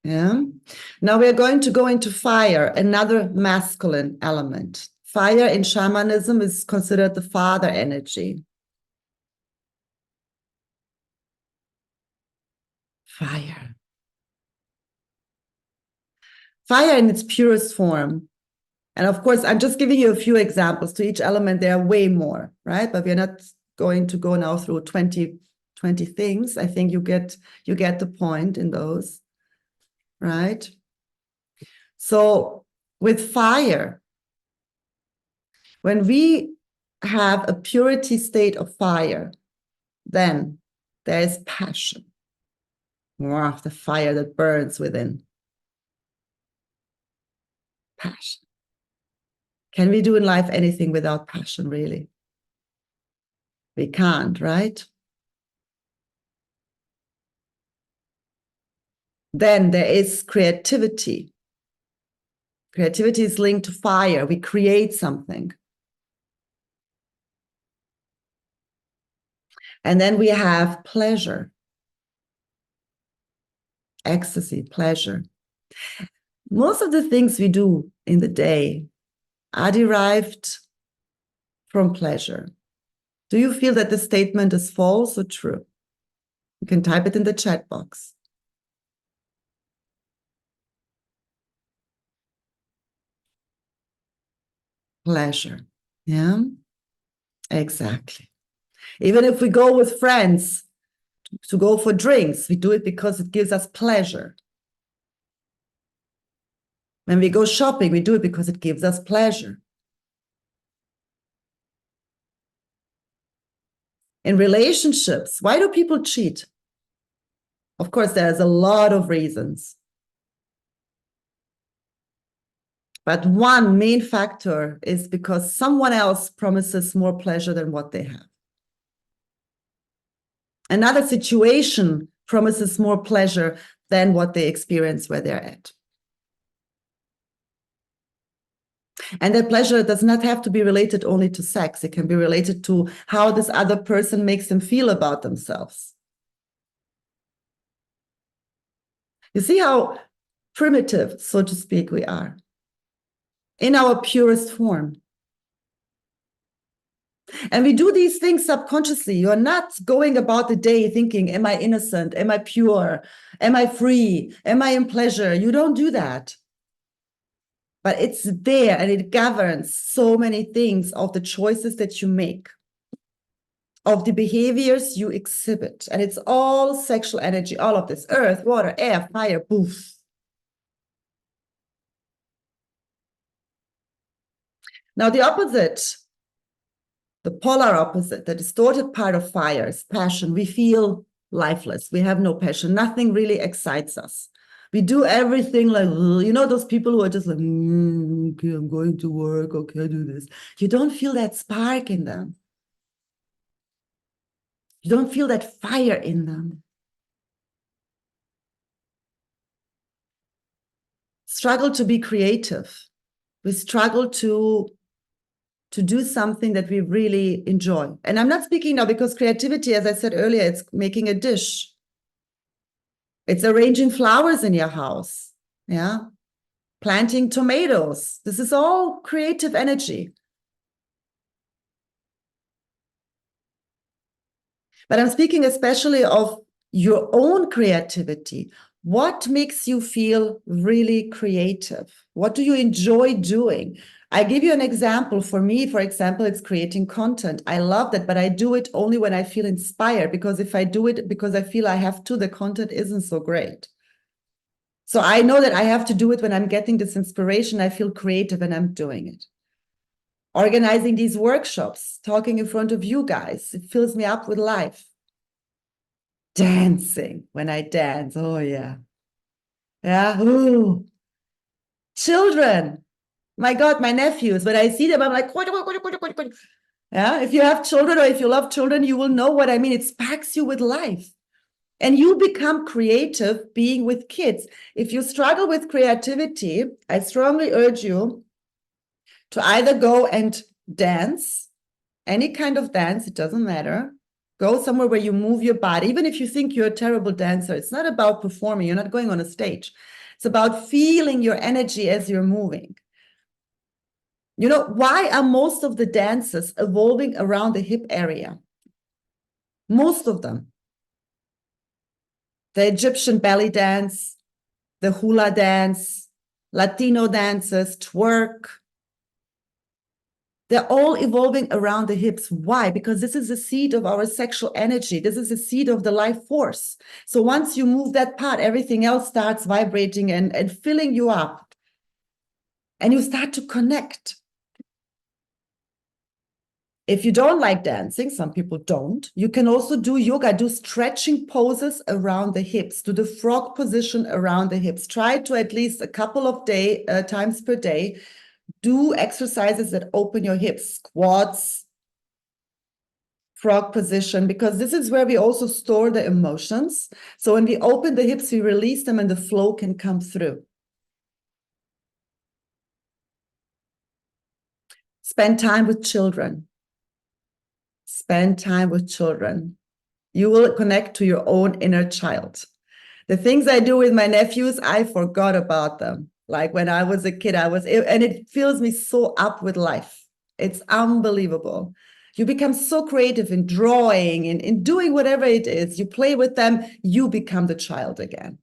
Yeah. Now we're going to go into fire, another masculine element. Fire in shamanism is considered the father energy. Fire. Fire in its purest form. And of course, I'm just giving you a few examples. To each element, there are way more, right? But we're not going to go now through 20 things. I think you get the point in those, right? So with fire, when we have a purity state of fire, then there is passion. More of the fire that burns within. Passion. Can we do in life anything without passion, really? We can't, right? Then there is creativity. Creativity is linked to fire. We create something. And then we have pleasure. Ecstasy, pleasure. Most of the things we do in the day are derived from pleasure. Do you feel that the statement is false or true? You can type it in the chat box. Pleasure. Yeah, exactly. Even if we go with friends to go for drinks, we do it because it gives us pleasure. When we go shopping, we do it because it gives us pleasure. In relationships, why do people cheat? Of course, there's a lot of reasons. But one main factor is because someone else promises more pleasure than what they have. Another situation promises more pleasure than what they experience where they're at. And that pleasure does not have to be related only to sex. It can be related to how this other person makes them feel about themselves. You see how primitive, so to speak, we are in our purest form. And we do these things subconsciously. You're not going about the day thinking, am I innocent? Am I pure? Am I free? Am I in pleasure? You don't do that. But it's there and it governs so many things of the choices that you make, of the behaviors you exhibit. And it's all sexual energy, all of this: earth, water, air, fire, poof. Now, the opposite, the polar opposite, the distorted part of fire is passion. We feel lifeless. We have no passion. Nothing really excites us. We do everything like, you know, those people who are just like, okay, I'm going to work. Okay, I do this. You don't feel that spark in them. You don't feel that fire in them. Struggle to be creative. We struggle to do something that we really enjoy. And I'm not speaking now because creativity, as I said earlier, it's making a dish. It's arranging flowers in your house. Yeah. Planting tomatoes. This is all creative energy. But I'm speaking especially of your own creativity. What makes you feel really creative? What do you enjoy doing? I give you an example. For me, for example, it's creating content. I love that, but I do it only when I feel inspired, because if I do it because I feel I have to, the content isn't so great. So I know that I have to do it when I'm getting this inspiration. I feel creative and I'm doing it. Organizing these workshops, talking in front of you guys, it fills me up with life. Dancing, when I dance, oh yeah. Yeah, ooh. Children, my God, my nephews, when I see them, I'm like, yeah, if you have children or if you love children, you will know what I mean. It sparks you with life. And you become creative being with kids. If you struggle with creativity, I strongly urge you to either go and dance, any kind of dance, it doesn't matter. Go somewhere where you move your body. Even if you think you're a terrible dancer, it's not about performing. You're not going on a stage. It's about feeling your energy as you're moving. You know, why are most of the dances evolving around the hip area? Most of them. The Egyptian belly dance, the hula dance, Latino dances, twerk. They're all evolving around the hips. Why? Because this is the seed of our sexual energy. This is the seed of the life force. So once you move that part, everything else starts vibrating and filling you up. And you start to connect. If you don't like dancing, some people don't, you can also do yoga, do stretching poses around the hips, do the frog position around the hips. Try to at least a couple of times per day, do exercises that open your hips, squats, frog position, because this is where we also store the emotions. So when we open the hips, we release them and the flow can come through. Spend time with children. Spend time with children. You will connect to your own inner child. The things I do with my nephews, I forgot about them. Like when I was a kid, and it fills me so up with life. It's unbelievable. You become so creative in drawing, in doing whatever it is. You play with them, you become the child again.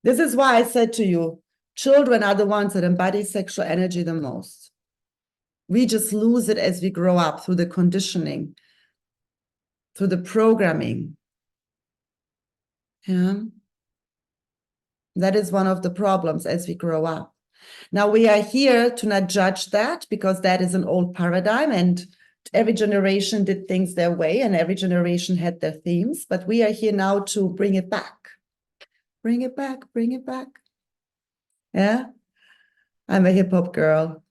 This is why I said to you, children are the ones that embody sexual energy the most. We just lose it as we grow up through the conditioning, through the programming. Yeah. That is one of the problems as we grow up. Now we are here to not judge that, because that is an old paradigm and every generation did things their way and every generation had their themes, but we are here now to bring it back. Bring it back, bring it back. Yeah, I'm a hip hop girl.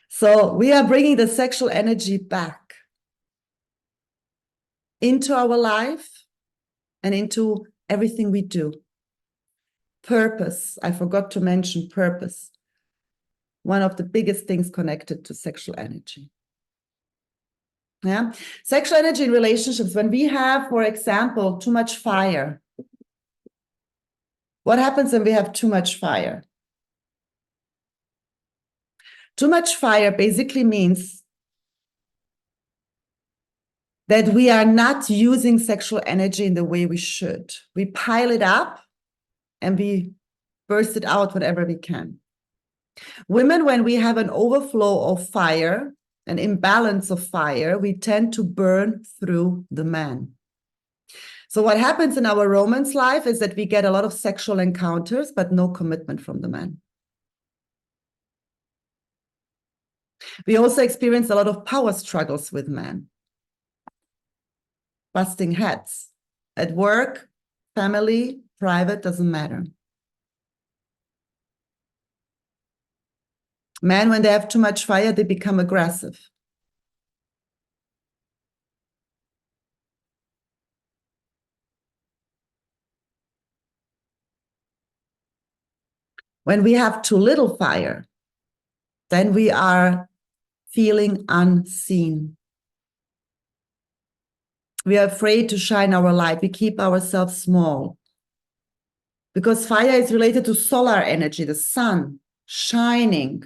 So we are bringing the sexual energy back into our life and into everything we do. Purpose, I forgot to mention purpose. One of the biggest things connected to sexual energy. Yeah, sexual energy in relationships. When we have, for example, too much fire. What happens when we have too much fire? Too much fire basically means that we are not using sexual energy in the way we should. We pile it up and we burst it out whenever we can. Women, when we have an overflow of fire, an imbalance of fire, we tend to burn through the man. So what happens in our romance life is that we get a lot of sexual encounters, but no commitment from the man. We also experience a lot of power struggles with men. Busting heads at work, family, private, doesn't matter. Men, when they have too much fire, they become aggressive. When we have too little fire, then we are feeling unseen. We are afraid to shine our light. We keep ourselves small. Because fire is related to solar energy, the sun shining.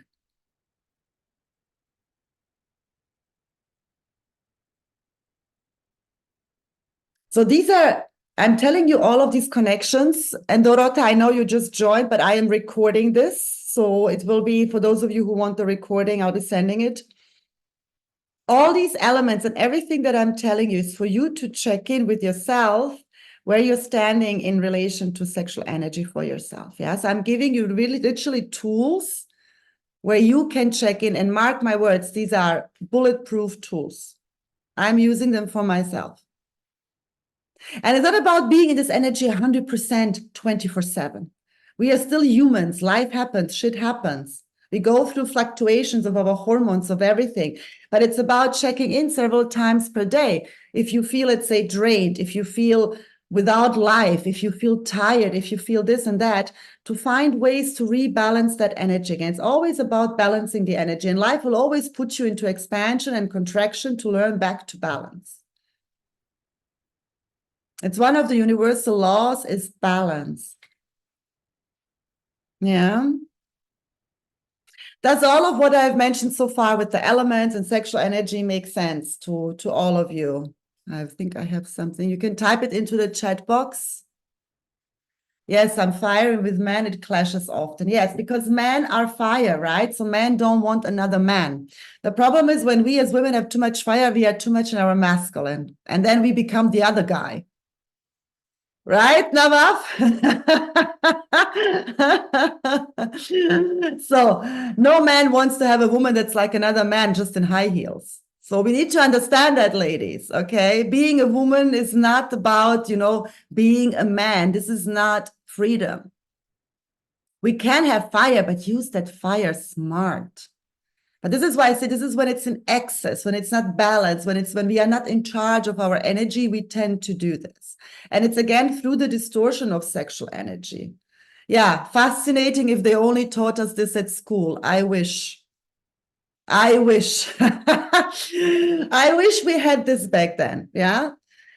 So these are, I'm telling you all of these connections. And Dorota, I know you just joined, but I am recording this. So it will be, for those of you who want the recording, I'll be sending it. All these elements and everything that I'm telling you is for you to check in with yourself, where you're standing in relation to sexual energy for yourself. Yes, I'm giving you really literally tools where you can check in, and mark my words, these are bulletproof tools. I'm using them for myself. And it's not about being in this energy 100% 24/7. We are still humans. Life happens, shit happens. We go through fluctuations of our hormones, of everything. But it's about checking in several times per day. If you feel, let's say, drained, if you feel without life, if you feel tired, if you feel this and that, to find ways to rebalance that energy again. It's always about balancing the energy, and life will always put you into expansion and contraction to learn back to balance. It's one of the universal laws is balance. Yeah. Does all of what I've mentioned so far with the elements and sexual energy make sense to all of you? I think I have something. You can type it into the chat box. Yes, I'm firing with men. It clashes often. Yes, because men are fire, right? So men don't want another man. The problem is when we as women have too much fire, we are too much in our masculine. And then we become the other guy. Right, Navaf? So no man wants to have a woman that's like another man just in high heels. So we need to understand that, ladies, okay? Being a woman is not about, being a man. This is not freedom. We can have fire, but use that fire smart. But this is why I say this is when it's in excess, when it's not balanced, when we are not in charge of our energy, we tend to do this. And it's again through the distortion of sexual energy. Yeah, fascinating if they only taught us this at school. I wish. I wish. I wish we had this back then. Yeah.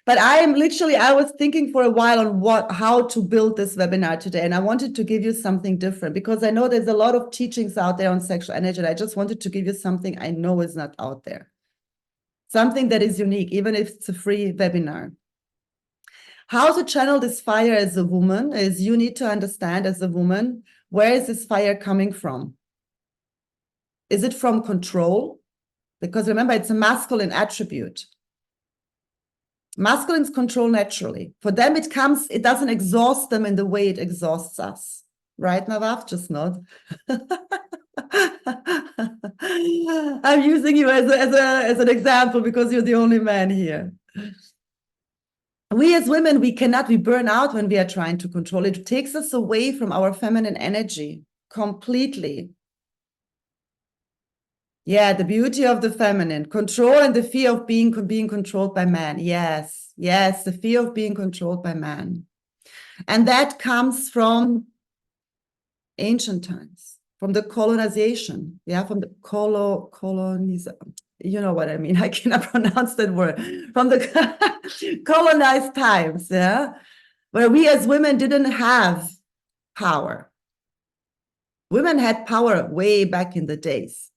But I was thinking for a while on how to build this webinar today. And I wanted to give you something different because I know there's a lot of teachings out there on sexual energy. And I just wanted to give you something I know is not out there. Something that is unique, even if it's a free webinar. How to channel this fire as a woman is you need to understand as a woman, where is this fire coming from? Is it from control? Because remember, it's a masculine attribute. Masculines control naturally. For them, it doesn't exhaust them in the way it exhausts us. Right, Navaf? Just nod. I'm using you as an example because you're the only man here. We as women, we burn out when we are trying to control. It takes us away from our feminine energy completely. Yeah, the beauty of the feminine, control and the fear of being controlled by man. Yes, the fear of being controlled by man. And that comes from ancient times, from the colonization, from the colonization. You know what I mean? I cannot pronounce that word. From the colonized times, where we as women didn't have power. Women had power way back in the days.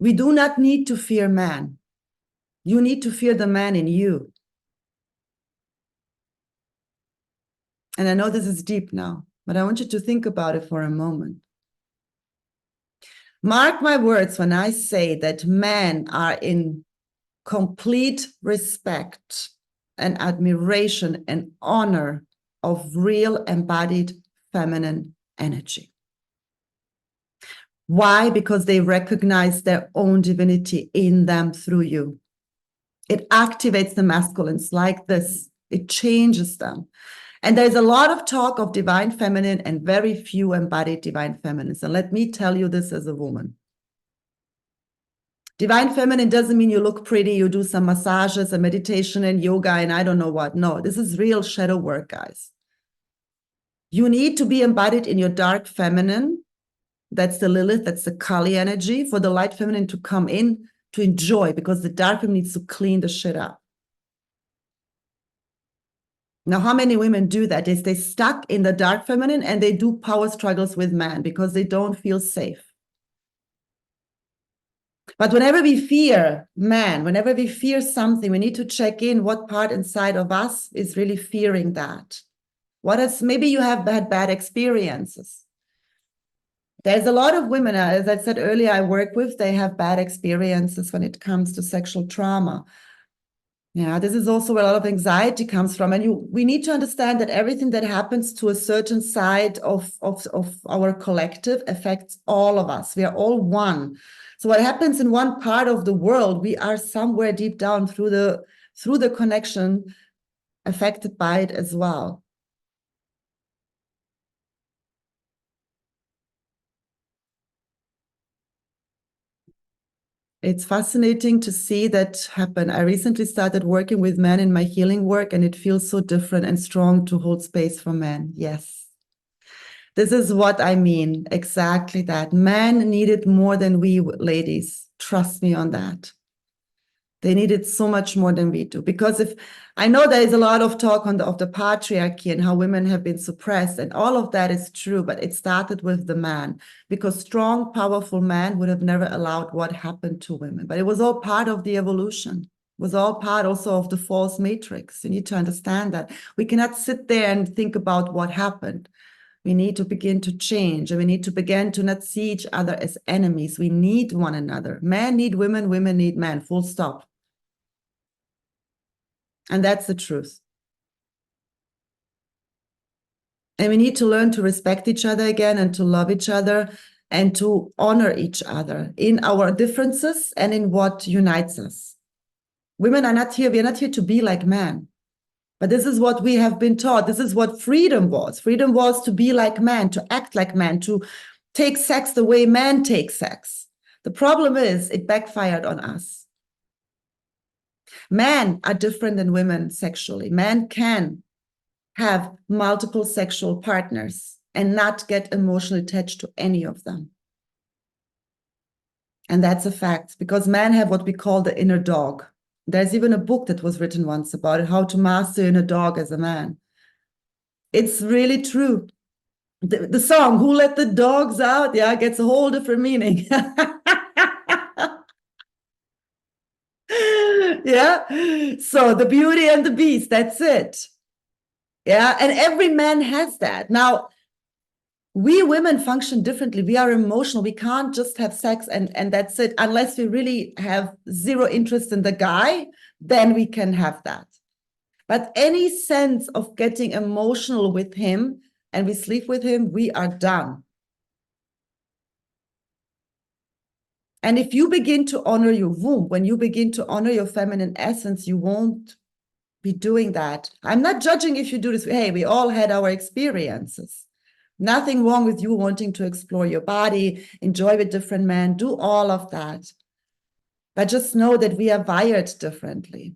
We do not need to fear man. You need to fear the man in you. And I know this is deep now, but I want you to think about it for a moment. Mark my words when I say that men are in complete respect and admiration and honor of real embodied feminine energy. Why? Because they recognize their own divinity in them through you. It activates the masculines like this. It changes them. And there's a lot of talk of divine feminine and very few embodied divine feminines. And let me tell you this as a woman. Divine feminine doesn't mean you look pretty, you do some massages and meditation and yoga and I don't know what. No, this is real shadow work, guys. You need to be embodied in your dark feminine. That's the Lilith, that's the Kali energy, for the light feminine to come in to enjoy, because the dark feminine needs to clean the shit up. Now, how many women do that? They stay stuck in the dark feminine and they do power struggles with men because they don't feel safe. But whenever we fear man, whenever we fear something, we need to check in what part inside of us is really fearing that. Maybe you have had bad experiences. There's a lot of women, as I said earlier, I work with, they have bad experiences when it comes to sexual trauma. Yeah, this is also where a lot of anxiety comes from. And we need to understand that everything that happens to a certain side of our collective affects all of us. We are all one. So what happens in one part of the world, we are somewhere deep down through the connection affected by it as well. It's fascinating to see that happen. I recently started working with men in my healing work, and it feels so different and strong to hold space for men. Yes. This is what I mean. Exactly that. Men need it more than we ladies. Trust me on that. They need it so much more than we do. Because if I know there is a lot of talk of the patriarchy and how women have been suppressed, and all of that is true, but it started with the man, because strong, powerful men would have never allowed what happened to women. But it was all part of the evolution. It was all part also of the false matrix. You need to understand that. We cannot sit there and think about what happened. We need to begin to change, and we need to begin to not see each other as enemies. We need one another. Men need women, women need men, full stop. And that's the truth. And we need to learn to respect each other again, and to love each other, and to honor each other in our differences and in what unites us. Women are not here, we are not here to be like men. But this is what we have been taught. This is what freedom was. Freedom was to be like men, to act like men, to take sex the way men take sex. The problem is it backfired on us. Men are different than women sexually. Men can have multiple sexual partners and not get emotionally attached to any of them. And that's a fact, because men have what we call the inner dog. There's even a book that was written once about it, how to master your inner dog as a man. It's really true. The song, Who Let the Dogs Out? Yeah, gets a whole different meaning. Yeah. So the beauty and the beast, that's it. Yeah. And every man has that. Now, we women function differently. We are emotional. We can't just have sex and that's it. Unless we really have zero interest in the guy, then we can have that. But any sense of getting emotional with him and we sleep with him, we are done. And if you begin to honor your womb, when you begin to honor your feminine essence, you won't be doing that. I'm not judging if you do this. Hey, we all had our experiences. Nothing wrong with you wanting to explore your body, enjoy with different men, do all of that. But just know that we are wired differently.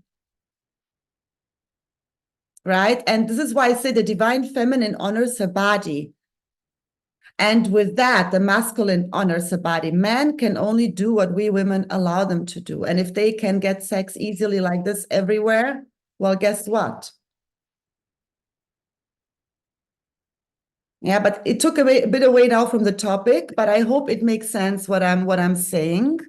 Right? And this is why I say the divine feminine honors her body. And with that, the masculine honors the body. Men can only do what we women allow them to do. And if they can get sex easily like this everywhere, well, guess what? Yeah, but it took a bit away now from the topic, but I hope it makes sense what I'm saying.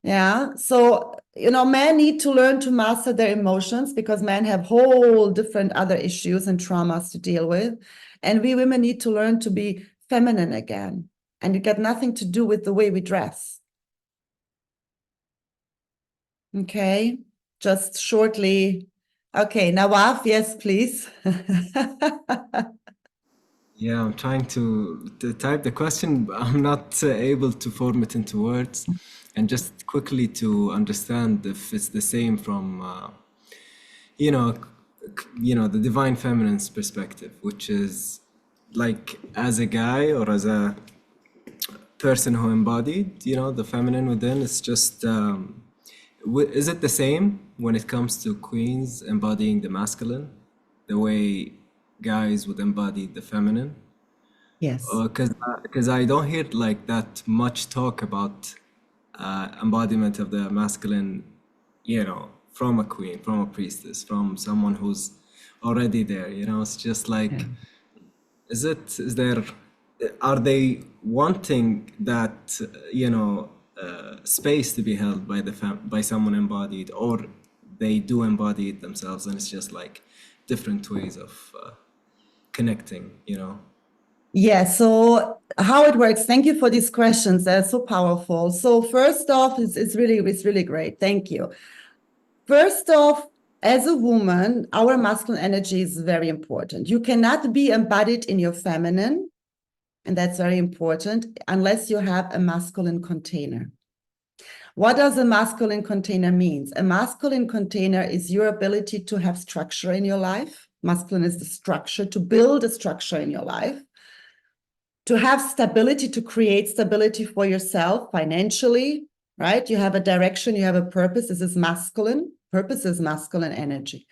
Yeah. So, men need to learn to master their emotions, because men have whole different other issues and traumas to deal with. And we women need to learn to be feminine again. And it got nothing to do with the way we dress. Okay. Just shortly. Okay. Nawaf, yes, please. Yeah, I'm trying to type the question, but I'm not able to form it into words. And just quickly to understand if it's the same from, the divine feminine's perspective, which is like as a guy or as a person who embodied, the feminine within. It's just, is it the same when it comes to queens embodying the masculine, the way guys would embody the feminine? Yes. Because I don't hear like that much talk about embodiment of the masculine, from a queen, from a priestess, from someone who's already there. It's just like, are they wanting that, space to be held by by someone embodied, or they do embody it themselves, and it's just like different ways of connecting, Yeah, so how it works. Thank you for these questions. They're so powerful. So first off, it's really great. Thank you. First off, as a woman, our masculine energy is very important. You cannot be embodied in your feminine, and that's very important, unless you have a masculine container. What does a masculine container mean? A masculine container is your ability to have structure in your life. Masculine is the structure, to build a structure in your life, to have stability, to create stability for yourself financially, right? You have a direction, you have a purpose. This is masculine. Purpose is masculine energy.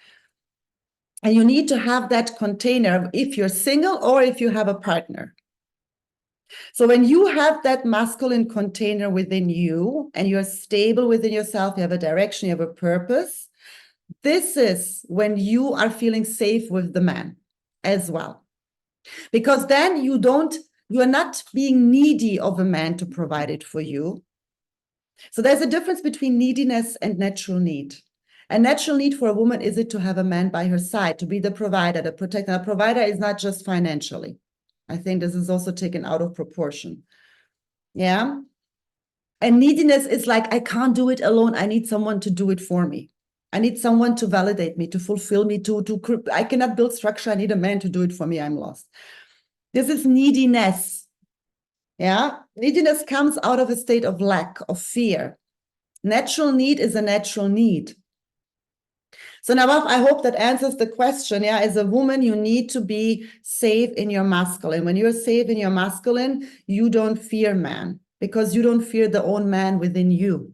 And you need to have that container if you're single or if you have a partner. So when you have that masculine container within you and you're stable within yourself, you have a direction, you have a purpose, this is when you are feeling safe with the man as well. Because then you are not being needy of a man to provide it for you. So there's a difference between neediness and natural need. A natural need for a woman is it to have a man by her side, to be the provider, the protector. A provider is not just financially. I think this is also taken out of proportion. Yeah. And neediness is like, I can't do it alone. I need someone to do it for me. I need someone to validate me, to fulfill me, I cannot build structure. I need a man to do it for me. I'm lost. This is neediness. Yeah. Neediness comes out of a state of lack, of fear. Natural need is a natural need. So Nawaf, I hope that answers the question. Yeah, as a woman, you need to be safe in your masculine. When you're safe in your masculine, you don't fear man because you don't fear the own man within you.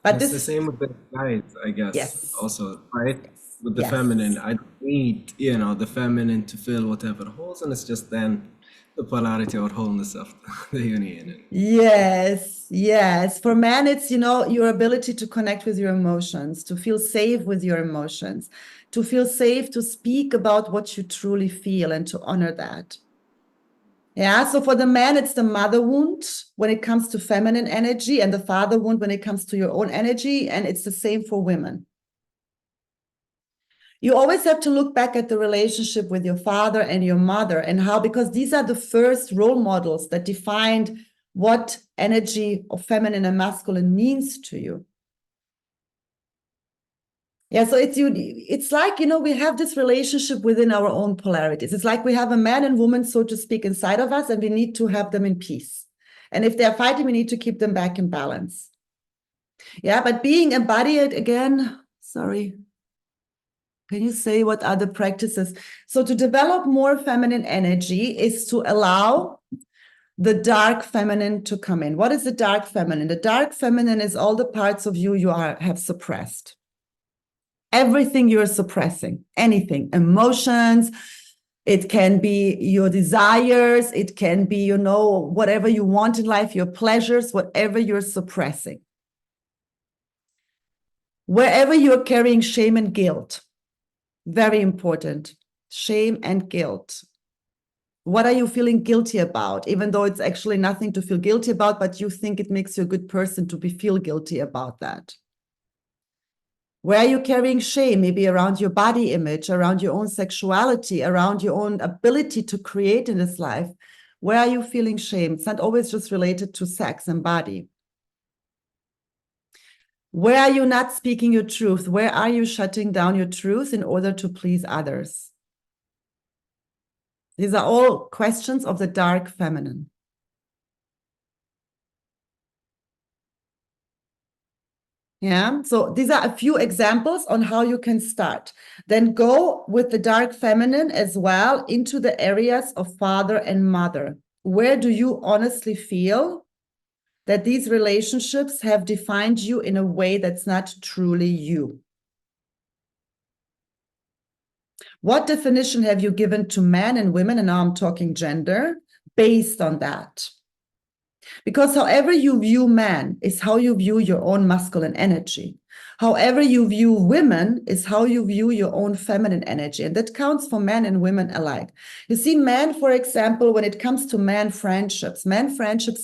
But It's the same with the guys, I guess. Yes. Also, right? Yes. With the Yes. feminine, I don't need, the feminine to fill whatever holes, and it's just then the polarity or wholeness of the union. Yes, yes. For men, it's, your ability to connect with your emotions, to feel safe with your emotions, to feel safe to speak about what you truly feel and to honor that. Yeah, so for the man, it's the mother wound when it comes to feminine energy and the father wound when it comes to your own energy. And it's the same for women. You always have to look back at the relationship with your father and your mother and how, because these are the first role models that defined what energy of feminine and masculine means to you. Yeah, so it's like, we have this relationship within our own polarities. It's like we have a man and woman, so to speak, inside of us, and we need to have them in peace. And if they're fighting, we need to keep them back in balance. Yeah, but being embodied again, sorry. Can you say what are the practices? So to develop more feminine energy is to allow the dark feminine to come in. What is the dark feminine? The dark feminine is all the parts of you have suppressed. Everything you're suppressing, anything, emotions, it can be your desires, it can be, whatever you want in life, your pleasures, whatever you're suppressing. Wherever you're carrying shame and guilt, very important, shame and guilt. What are you feeling guilty about? Even though it's actually nothing to feel guilty about, but you think it makes you a good person to feel guilty about that. Where are you carrying shame? Maybe around your body image, around your own sexuality, around your own ability to create in this life. Where are you feeling shame? It's not always just related to sex and body. Where are you not speaking your truth? Where are you shutting down your truth in order to please others? These are all questions of the dark feminine. Yeah, so these are a few examples on how you can start. Then go with the dark feminine as well into the areas of father and mother. Where do you honestly feel that these relationships have defined you in a way that's not truly you? What definition have you given to men and women, and now I'm talking gender, based on that? Because however you view man is how you view your own masculine energy. However you view women is how you view your own feminine energy. And that counts for men and women alike. You see, men, for example, when it comes to man friendships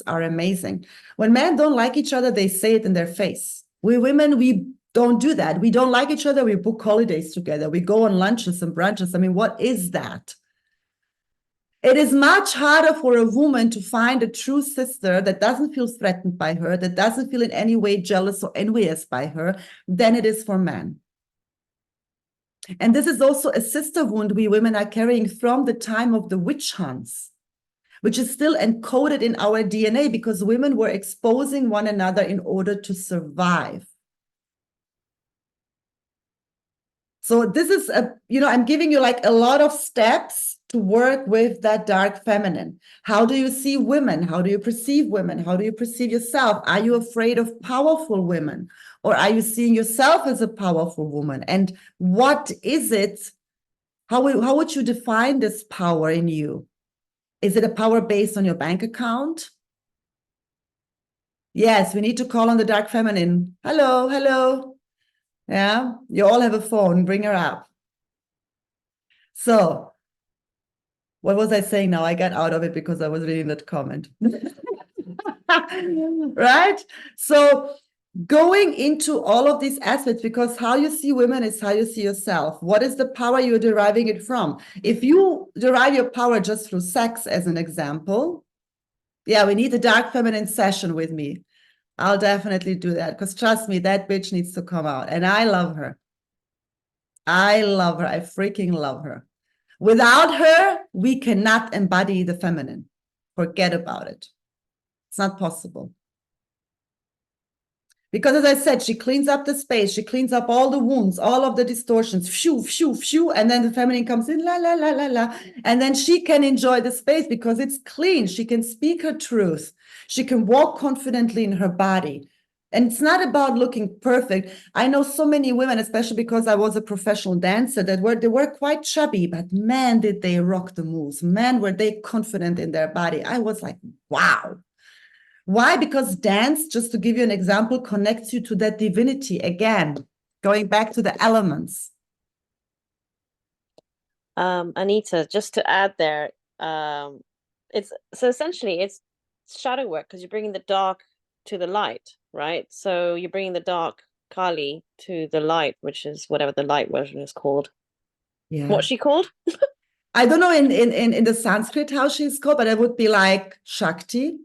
are amazing. When men don't like each other, they say it in their face. We women, we don't do that. We don't like each other. We book holidays together. We go on lunches and brunches. I mean, what is that? It is much harder for a woman to find a true sister that doesn't feel threatened by her, that doesn't feel in any way jealous or envious by her, than it is for men. And this is also a sister wound we women are carrying from the time of the witch hunts, which is still encoded in our DNA because women were exposing one another in order to survive. So this is I'm giving you like a lot of steps to work with that dark feminine. How do you see women? How do you perceive women? How do you perceive yourself? Are you afraid of powerful women? Or are you seeing yourself as a powerful woman? And what is it? How would you define this power in you? Is it a power based on your bank account? Yes, we need to call on the dark feminine. Hello, hello. Yeah, you all have a phone, bring her up. So, what was I saying now? I got out of it because I was reading that comment. Right? So, going into all of these aspects, because how you see women is how you see yourself. What is the power you're deriving it from? If you derive your power just through sex, as an example, yeah, we need a dark feminine session with me. I'll definitely do that, because trust me, that bitch needs to come out. And I love her. I love her. I freaking love her. Without her, we cannot embody the feminine. Forget about it. It's not possible. Because as I said, she cleans up the space. She cleans up all the wounds, all of the distortions. Phew, phew, phew. And then the feminine comes in, la, la, la, la, la. And then she can enjoy the space because it's clean. She can speak her truth. She can walk confidently in her body. And it's not about looking perfect. I know so many women, especially because I was a professional dancer, they were quite chubby, but man, did they rock the moves. Man, were they confident in their body. I was like, wow. Why? Because dance, just to give you an example, connects you to that divinity. Again, going back to the elements. Anita, just to add there, it's essentially it's shadow work because you're bringing the dark to the light, right? So you're bringing the dark Kali to the light, which is whatever the light version is called. Yeah. What's she called? I don't know in the Sanskrit how she's called, but it would be like Shakti.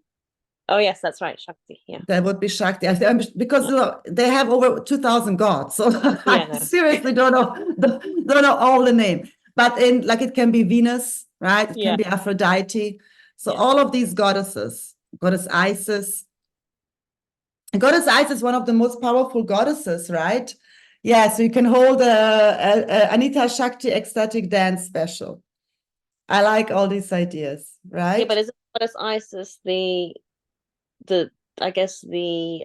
Oh yes, that's right, Shakti. Yeah, that would be Shakti. Because they have over 2,000 gods, so Yeah, I no. seriously don't know all the name. But it can be Venus, right? It Yeah. can be Aphrodite. So Yeah. all of these goddesses, Goddess Isis. And Goddess Isis is one of the most powerful goddesses, right? Yeah, so you can hold a Anita Shakti ecstatic dance special. I like all these ideas, right? Yeah, but isn't Goddess Isis the I guess the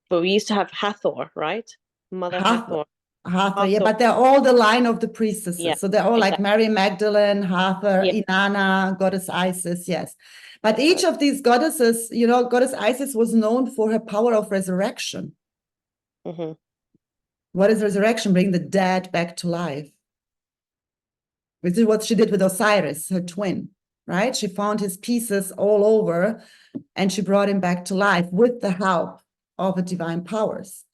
but we used to have Hathor, right? Mother Hathor. Hathor, yeah, Hathor. but they're all the line of the priestesses. Yeah, So they're all like exactly. Mary Magdalene, Hathor, Yeah. Inanna, Goddess Isis, yes. But each of these goddesses, Goddess Isis was known for her power of resurrection. Mm-hmm. What is resurrection? Bring the dead back to life. Which is what she did with Osiris, her twin, right? She found his pieces all over and she brought him back to life with the help of the divine powers.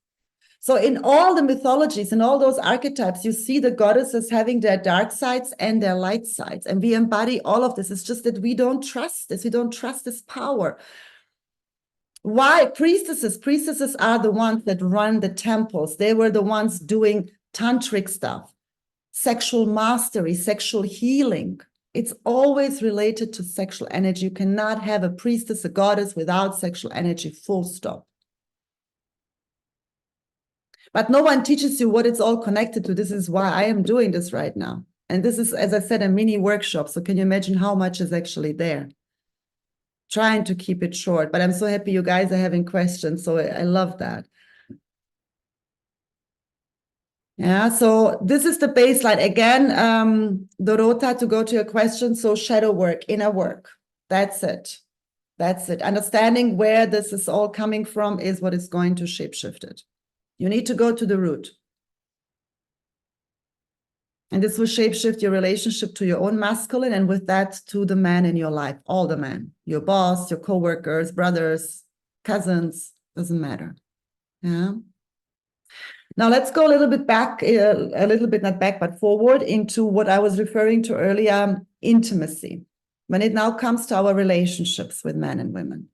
So in all the mythologies and all those archetypes, you see the goddesses having their dark sides and their light sides. And we embody all of this. It's just that we don't trust this. We don't trust this power. Why? Priestesses are the ones that run the temples. They were the ones doing tantric stuff, sexual mastery, sexual healing. It's always related to sexual energy. You cannot have a priestess, a goddess without sexual energy, full stop. But no one teaches you what it's all connected to. This is why I am doing this right now. And this is, as I said, a mini workshop. So can you imagine how much is actually there? Trying to keep it short, but I'm so happy you guys are having questions. So I love that. Yeah, so this is the baseline. Again, Dorota, to go to your question. So shadow work, inner work. That's it. That's it. Understanding where this is all coming from is what is going to shapeshift it. You need to go to the root. And this will shapeshift your relationship to your own masculine, and with that, to the man in your life, all the men, your boss, your coworkers, brothers, cousins, doesn't matter. Yeah. Now let's go a little bit back, a little bit not back, but forward into what I was referring to earlier, intimacy. When it now comes to our relationships with men and women.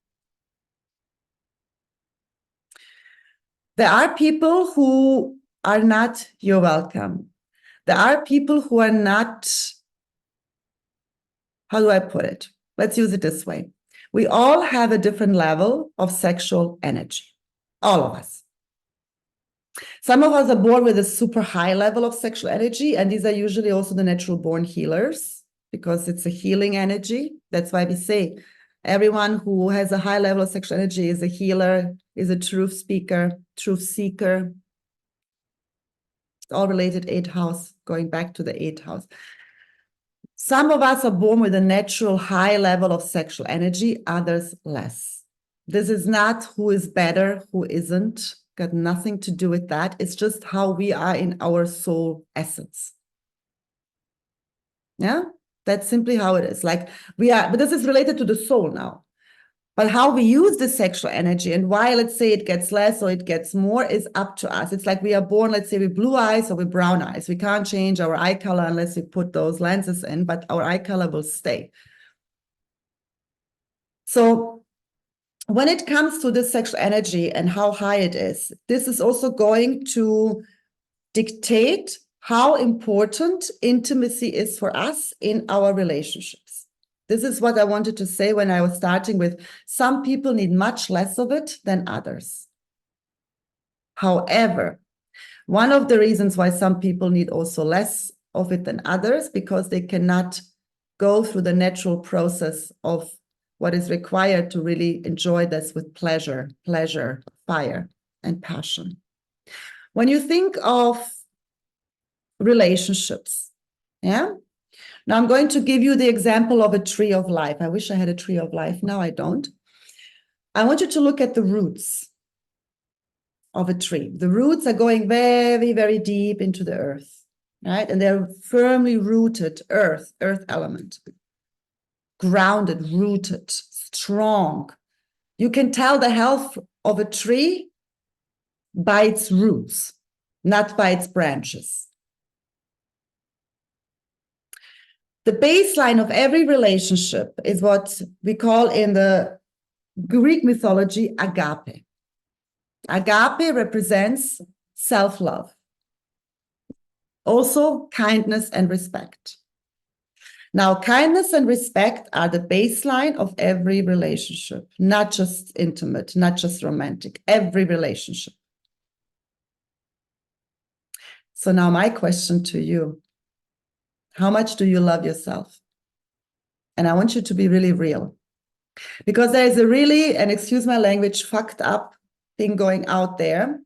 There are people who are not, you're welcome. There are people who are not, how do I put it? Let's use it this way. We all have a different level of sexual energy. All of us. Some of us are born with a super high level of sexual energy, and these are usually also the natural born healers because it's a healing energy. That's why we say everyone who has a high level of sexual energy is a healer, is a truth speaker, truth seeker. It's all related, 8th house, going back to the 8th house. Some of us are born with a natural high level of sexual energy, others less. This is not who is better, who isn't. Got nothing to do with that. It's just how we are in our soul essence. Yeah, that's simply how it is. Like we are, but this is related to the soul now. But how we use the sexual energy and why, let's say, it gets less or it gets more is up to us. It's like we are born, let's say, with blue eyes or with brown eyes. We can't change our eye color unless we put those lenses in, but our eye color will stay. So when it comes to this sexual energy and how high it is, this is also going to dictate how important intimacy is for us in our relationships. This is what I wanted to say when I was starting with some people need much less of it than others. However, one of the reasons why some people need also less of it than others, because they cannot go through the natural process of what is required to really enjoy this with pleasure, fire, and passion. When you think of relationships, yeah? Now I'm going to give you the example of a tree of life. I wish I had a tree of life. Now I don't. I want you to look at the roots of a tree. The roots are going very, very deep into the earth, right? And they're firmly rooted, earth element. Grounded, rooted, strong. You can tell the health of a tree by its roots, not by its branches. The baseline of every relationship is what we call in the Greek mythology agape. Agape represents self-love, also kindness and respect. Now, kindness and respect are the baseline of every relationship, not just intimate, not just romantic, every relationship. So now my question to you, how much do you love yourself? And I want you to be really real. Because there is a really, and excuse my language, fucked up thing going out there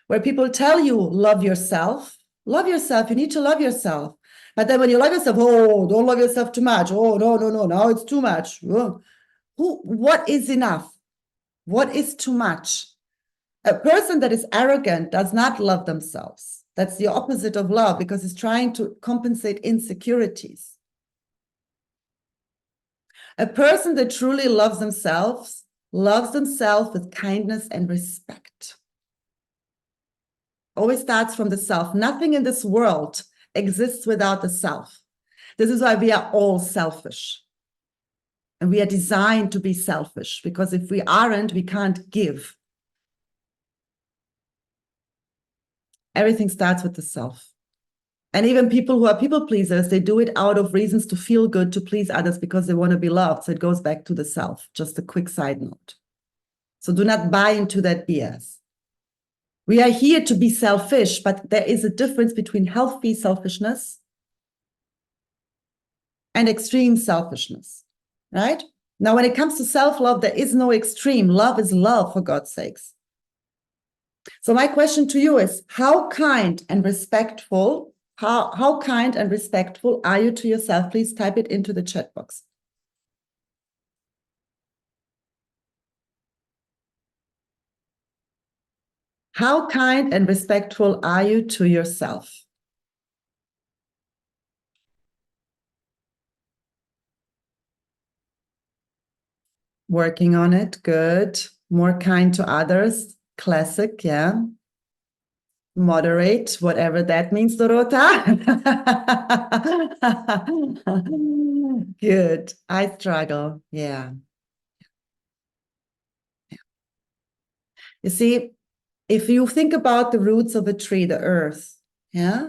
where people tell you, love yourself, you need to love yourself. But then when you love yourself, oh, don't love yourself too much. Oh, no, now it's too much. Oh. What is enough? What is too much? A person that is arrogant does not love themselves. That's the opposite of love because it's trying to compensate insecurities. A person that truly loves themselves with kindness and respect. Always starts from the self. Nothing in this world exists without the self. This is why we are all selfish. And we are designed to be selfish because if we aren't, we can't give. Everything starts with the self. And even people who are people pleasers, they do it out of reasons to feel good, to please others because they want to be loved. So it goes back to the self. Just a quick side note. So do not buy into that BS. We are here to be selfish, but there is a difference between healthy selfishness and extreme selfishness, right? Now, when it comes to self-love, there is no extreme. Love is love, for God's sakes. So my question to you is, how kind and respectful are you to yourself? Please type it into the chat box. How kind and respectful are you to yourself? Working on it, good. More kind to others, classic, yeah. Moderate, whatever that means, Dorota. Good. I struggle, yeah. You see, if you think about the roots of a tree, the earth, yeah?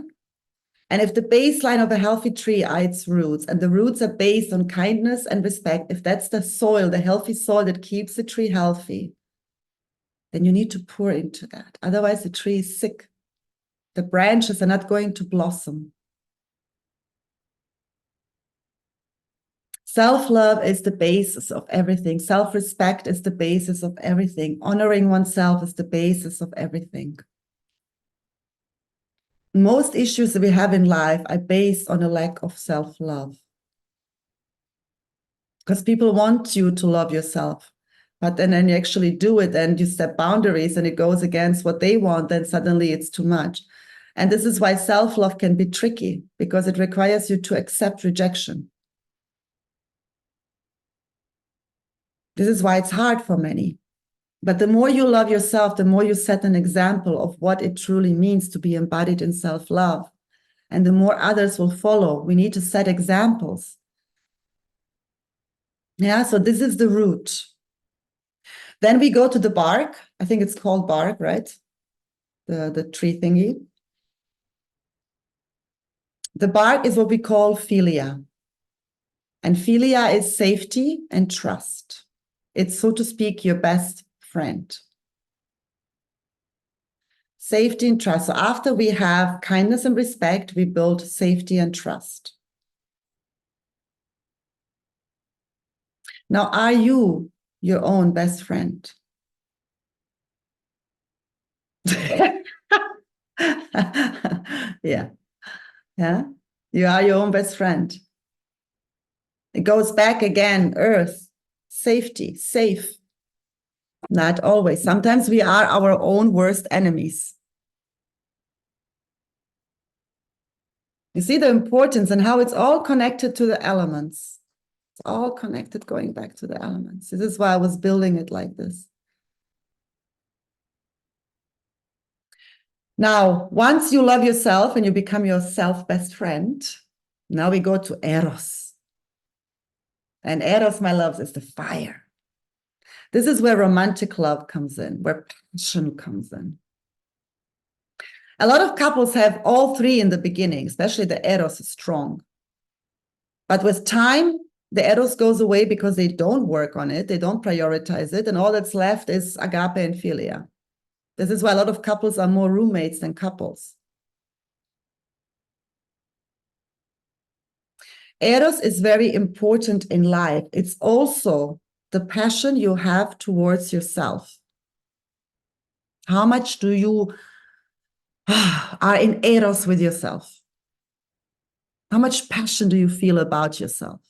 And if the baseline of a healthy tree are its roots, and the roots are based on kindness and respect, if that's the soil, the healthy soil that keeps the tree healthy, then you need to pour into that. Otherwise, the tree is sick. The branches are not going to blossom. Self-love is the basis of everything. Self-respect is the basis of everything. Honoring oneself is the basis of everything. Most issues that we have in life are based on a lack of self-love. Because people want you to love yourself. But then you actually do it and you set boundaries and it goes against what they want, then suddenly it's too much. And this is why self-love can be tricky, because it requires you to accept rejection. This is why it's hard for many. But the more you love yourself, the more you set an example of what it truly means to be embodied in self-love. And the more others will follow. We need to set examples. Yeah, so this is the root. Then we go to the bark. I think it's called bark, right? The tree thingy. The bark is what we call philia. And philia is safety and trust. It's, so to speak, your best friend. Safety and trust. So after we have kindness and respect, we build safety and trust. Now, are you your own best friend? Yeah. Yeah. You are your own best friend. It goes back again, earth, safety, safe. Not always. Sometimes we are our own worst enemies. You see the importance and how it's all connected to the elements. It's all connected, going back to the elements. This is why I was building it like this. Now, once you love yourself and you become your self-best friend, now we go to Eros. And Eros, my loves, is the fire. This is where romantic love comes in, where passion comes in. A lot of couples have all three in the beginning, especially the Eros is strong. But with time, the Eros goes away because they don't work on it, they don't prioritize it, and all that's left is agape and philia. This is why a lot of couples are more roommates than couples. Eros is very important in life. It's also the passion you have towards yourself. How much do you are in Eros with yourself? How much passion do you feel about yourself?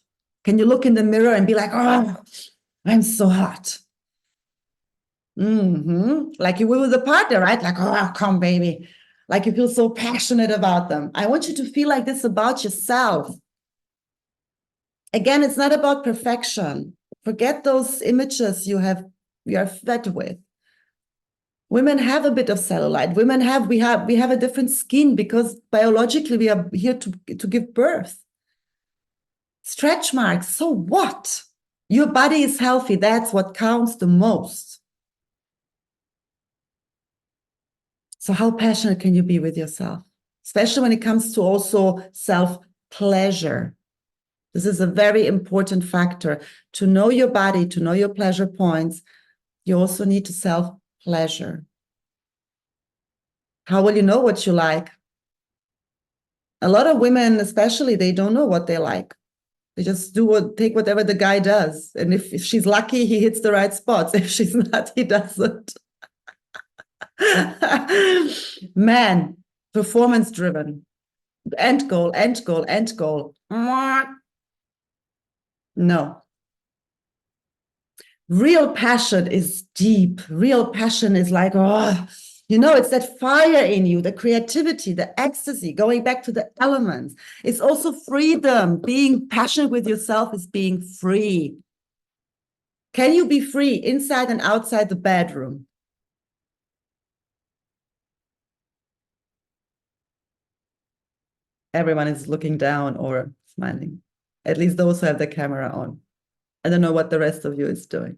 Can you look in the mirror and be like, oh, I'm so hot? Like you will with a partner, right? Like, oh, come, baby. Like you feel so passionate about them. I want you to feel like this about yourself. Again, it's not about perfection. Forget those images you are fed with. Women have a bit of cellulite. We have a different skin because biologically we are here to give birth. Stretch marks, so what? Your body is healthy. That's what counts the most. So how passionate can you be with yourself? Especially when it comes to also self-pleasure. This is a very important factor. To know your body, to know your pleasure points, you also need to self-pleasure. How will you know what you like? A lot of women, especially, they don't know what they like. They just take whatever the guy does. And if she's lucky, he hits the right spots. If she's not, he doesn't. Man, performance driven. End goal, end goal, end goal. No. Real passion is deep. Real passion is like, oh, it's that fire in you, the creativity, the ecstasy, going back to the elements. It's also freedom. Being passionate with yourself is being free. Can you be free inside and outside the bedroom? Everyone is looking down or smiling. At least those who have the camera on. I don't know what the rest of you is doing.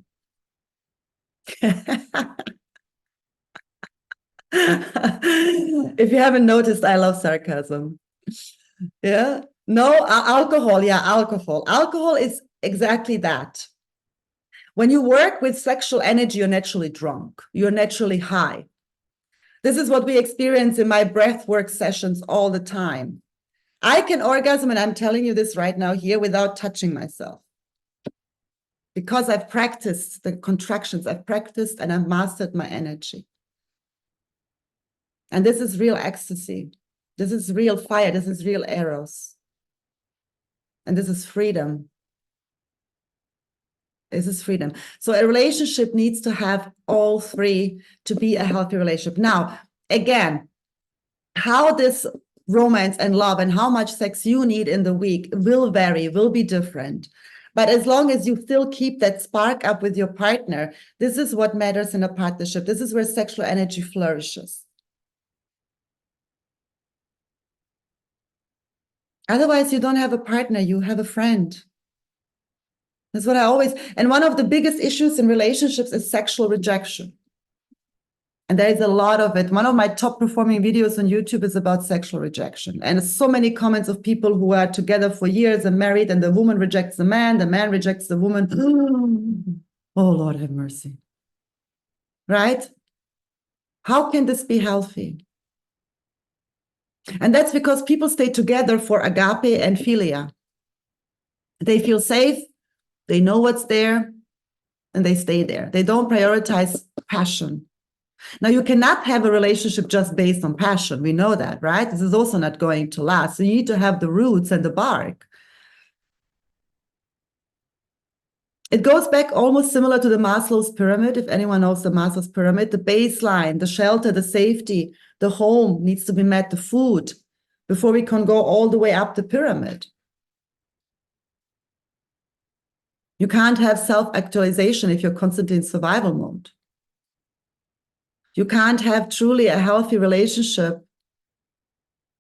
If you haven't noticed, I love sarcasm. Yeah. No, alcohol. Yeah, alcohol. Alcohol is exactly that. When you work with sexual energy, you're naturally drunk. You're naturally high. This is what we experience in my breath work sessions all the time. I can orgasm, and I'm telling you this right now here, without touching myself. Because I've practiced the contractions, I've practiced and I've mastered my energy. And this is real ecstasy. This is real fire. This is real eros. And this is freedom. This is freedom. So a relationship needs to have all three to be a healthy relationship. Now, again, how this romance and love and how much sex you need in the week will vary, will be different. But as long as you still keep that spark up with your partner, this is what matters in a partnership. This is where sexual energy flourishes. Otherwise, you don't have a partner, you have a friend. That's what I always, and one of the biggest issues in relationships is sexual rejection. And there is a lot of it. One of my top performing videos on YouTube is about sexual rejection. And so many comments of people who are together for years and married, and the woman rejects the man rejects the woman. Oh, Lord, have mercy. Right? How can this be healthy? And that's because people stay together for agape and philia. They feel safe, they know what's there, and they stay there. They don't prioritize passion. Now, you cannot have a relationship just based on passion. We know that, right? This is also not going to last. So you need to have the roots and the bark. It goes back almost similar to the Maslow's pyramid. If anyone knows the Maslow's pyramid, the baseline, the shelter, the safety, the home needs to be met, the food, before we can go all the way up the pyramid. You can't have self-actualization if you're constantly in survival mode. You can't have truly a healthy relationship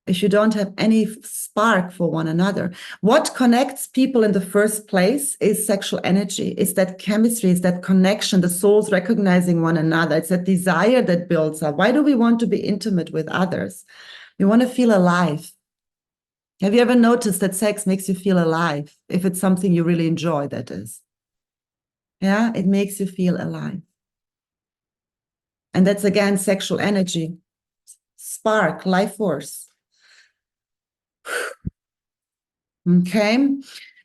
if you don't have any spark for one another. What connects people in the first place is sexual energy. It's that chemistry, it's that connection, the souls recognizing one another. It's that desire that builds up. Why do we want to be intimate with others? We want to feel alive. Have you ever noticed that sex makes you feel alive? If it's something you really enjoy, that is. Yeah, it makes you feel alive. And that's, again, sexual energy, spark, life force. Okay.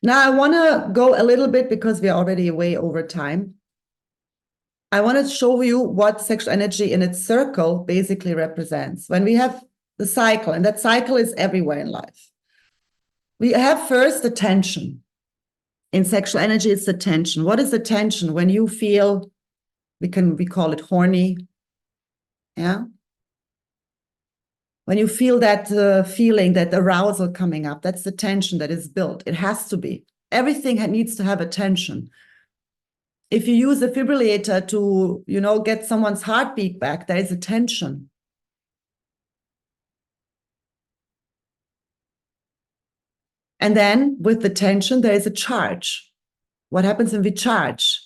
Now I want to go a little bit, because we're already way over time. I want to show you what sexual energy in its circle basically represents. When we have the cycle, and that cycle is everywhere in life. We have first the tension. In sexual energy, it's the tension. What is the tension? When you feel, we call it horny. Yeah. When you feel that feeling, that arousal coming up, that's the tension that is built. It has to be. Everything needs to have a tension. If you use a defibrillator to, get someone's heartbeat back, there is a tension. And then with the tension, there is a charge. What happens when we charge?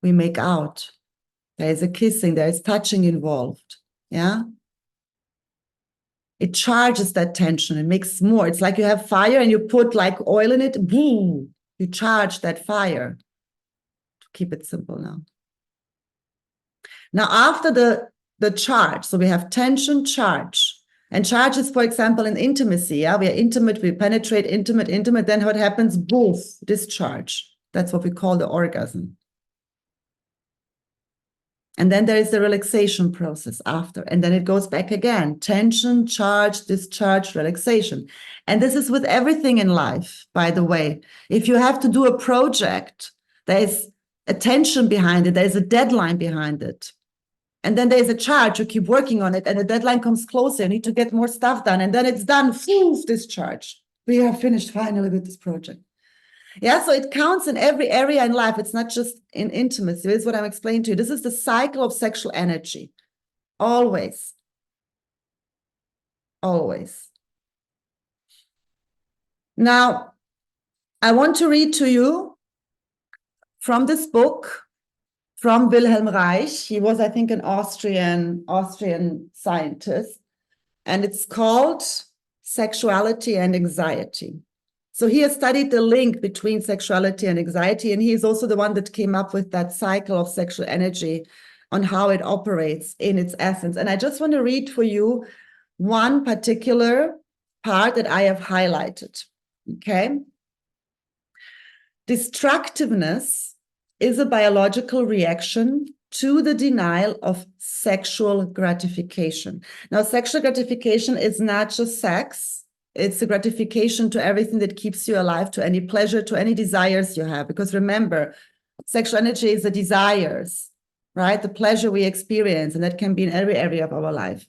We make out. There is a kissing, there is touching involved. Yeah. It charges that tension. It makes more. It's like you have fire and you put like oil in it. Boom. You charge that fire. To keep it simple now. Now, after the charge, so we have tension, charge. And charge is, for example, in intimacy. Yeah, we are intimate, we penetrate, intimate. Then what happens? Both discharge. That's what we call the orgasm. And then there is the relaxation process after. And then it goes back again. Tension, charge, discharge, relaxation. And this is with everything in life, by the way. If you have to do a project, there is a tension behind it. There is a deadline behind it. And then there is a charge. You keep working on it. And the deadline comes closer. You need to get more stuff done. And then it's done. Phew, discharge. We are finished finally with this project. Yeah, so it counts in every area in life. It's not just in intimacy. This is what I'm explaining to you. This is the cycle of sexual energy. Always. Always. Now, I want to read to you from this book from Wilhelm Reich. He was, I think, an Austrian scientist. And it's called Sexuality and Anxiety. So he has studied the link between sexuality and anxiety, and he is also the one that came up with that cycle of sexual energy on how it operates in its essence. And I just want to read for you one particular part that I have highlighted, okay? Destructiveness is a biological reaction to the denial of sexual gratification. Now, sexual gratification is not just sex. It's a gratification to everything that keeps you alive, to any pleasure, to any desires you have. Because remember, sexual energy is the desires, right? The pleasure we experience, and that can be in every area of our life.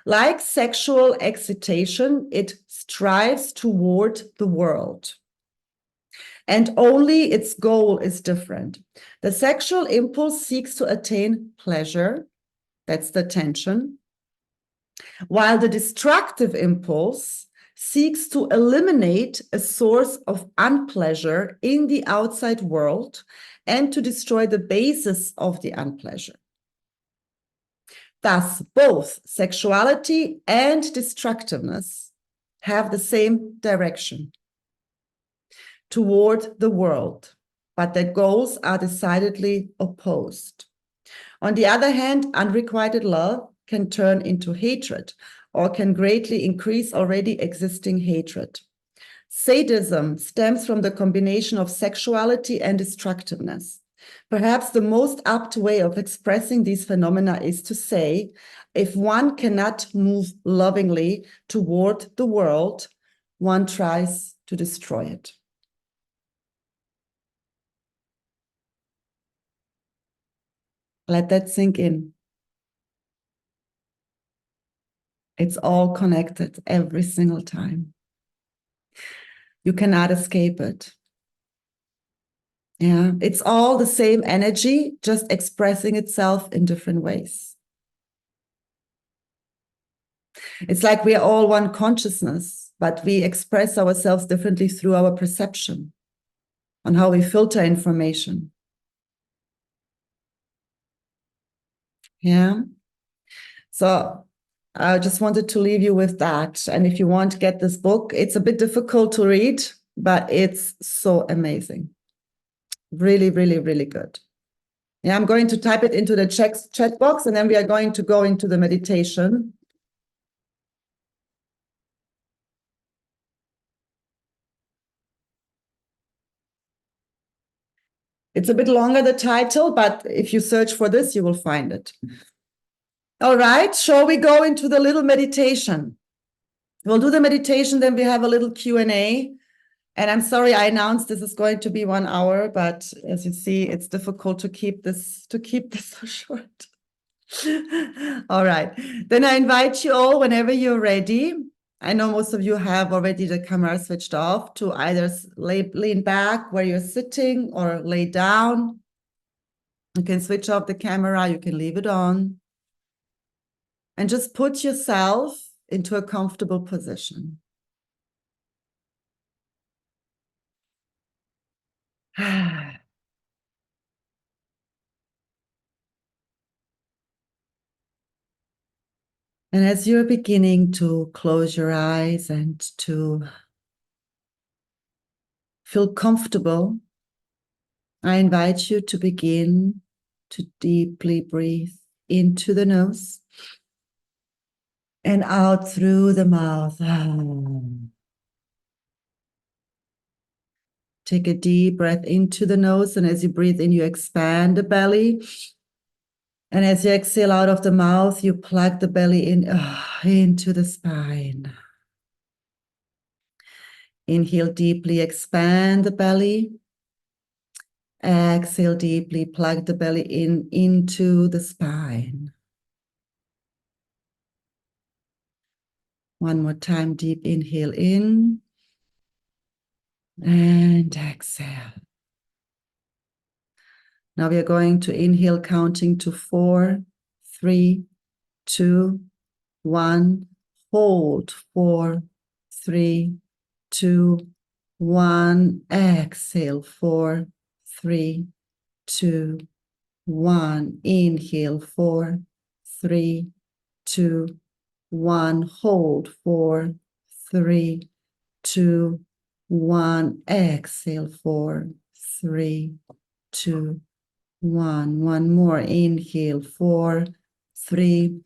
Like sexual excitation, it strives toward the world. And only its goal is different. The sexual impulse seeks to attain pleasure. That's the tension. While the destructive impulse seeks to eliminate a source of unpleasure in the outside world and to destroy the basis of the unpleasure. Thus, both sexuality and destructiveness have the same direction toward the world, but their goals are decidedly opposed. On the other hand, unrequited love can turn into hatred or can greatly increase already existing hatred. Sadism stems from the combination of sexuality and destructiveness. Perhaps the most apt way of expressing these phenomena is to say, if one cannot move lovingly toward the world, one tries to destroy it. Let that sink in. It's all connected every single time. You cannot escape it. Yeah, it's all the same energy, just expressing itself in different ways. It's like we are all one consciousness, but we express ourselves differently through our perception on how we filter information. Yeah. So I just wanted to leave you with that. And if you want to get this book, it's a bit difficult to read, but it's so amazing. Really, really, really good. Yeah, I'm going to type it into the chat box, and then we are going to go into the meditation. It's a bit longer, the title, but if you search for this, you will find it. All right, shall we go into the little meditation? We'll do the meditation, then we have a little Q&A. And I'm sorry, I announced this is going to be 1 hour, but as you see, it's difficult to keep this so short. All right, then I invite you all, whenever you're ready. I know most of you have already the camera switched off, to either lean back where you're sitting or lay down. You can switch off the camera, you can leave it on. And just put yourself into a comfortable position. And as you're beginning to close your eyes and to feel comfortable, I invite you to begin to deeply breathe into the nose and out through the mouth. Take a deep breath into the nose, and as you breathe in, you expand the belly. And as you exhale out of the mouth, you plug the belly in into the spine. Inhale deeply, expand the belly. Exhale deeply, plug the belly in into the spine. One more time, deep inhale in and exhale. Now we are going to inhale, counting to 4, 3, 2, 1. Hold 4, 3, 2, 1. Exhale 4, 3, 2, 1. Inhale 4, 3, 2, 1. Hold 4, 3, 2, 1. Exhale, 4, 3, 2, 1. One more. Inhale, 4, 3,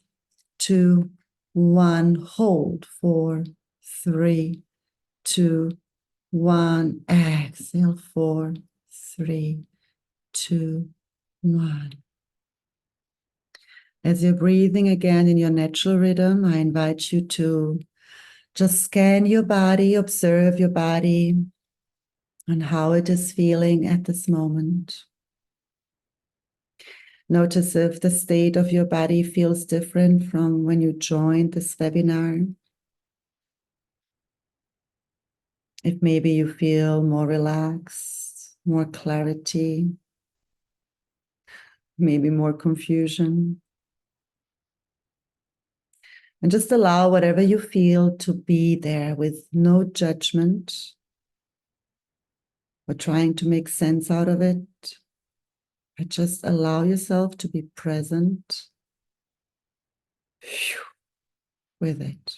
2, 1. Hold, 4, 3, 2, 1. Exhale, 4, 3, 2, 1. As you're breathing again in your natural rhythm, I invite you to just scan your body, observe your body and how it is feeling at this moment. Notice if the state of your body feels different from when you joined this webinar. If maybe you feel more relaxed, more clarity, maybe more confusion. And just allow whatever you feel to be there with no judgment or trying to make sense out of it. But just allow yourself to be present with it.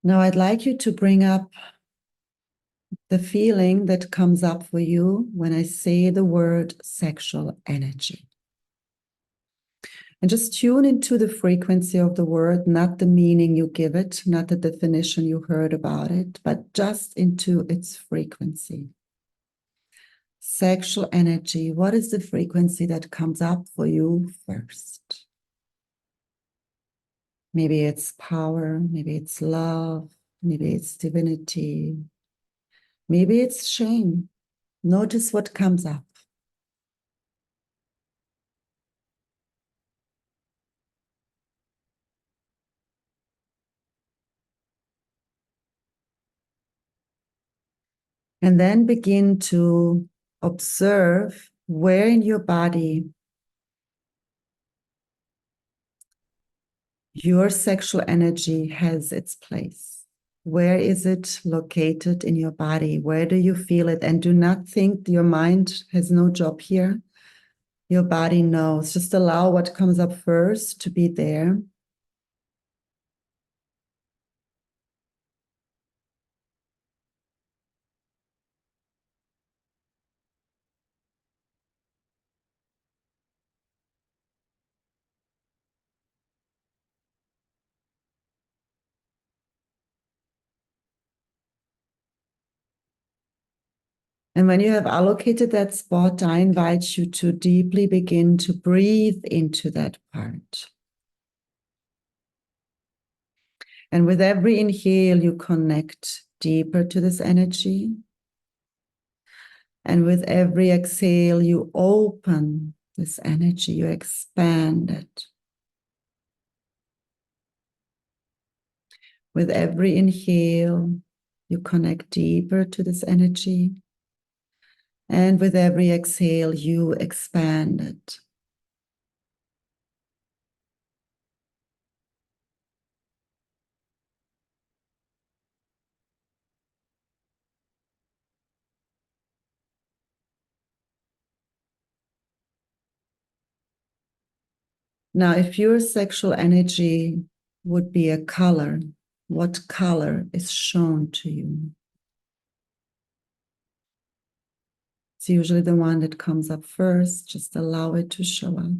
Now I'd like you to bring up the feeling that comes up for you when I say the word sexual energy. And just tune into the frequency of the word, not the meaning you give it, not the definition you heard about it, but just into its frequency. Sexual energy, what is the frequency that comes up for you first? Maybe it's power, maybe it's love, maybe it's divinity, maybe it's shame. Notice what comes up. And then begin to observe where in your body your sexual energy has its place. Where is it located in your body? Where do you feel it? And do not think your mind has no job here. Your body knows. Just allow what comes up first to be there. And when you have allocated that spot, I invite you to deeply begin to breathe into that part. And with every inhale, you connect deeper to this energy. And with every exhale, you open this energy, you expand it. With every inhale, you connect deeper to this energy. And with every exhale, you expand it. Now, if your sexual energy would be a color, what color is shown to you? It's usually the one that comes up first. Just allow it to show up.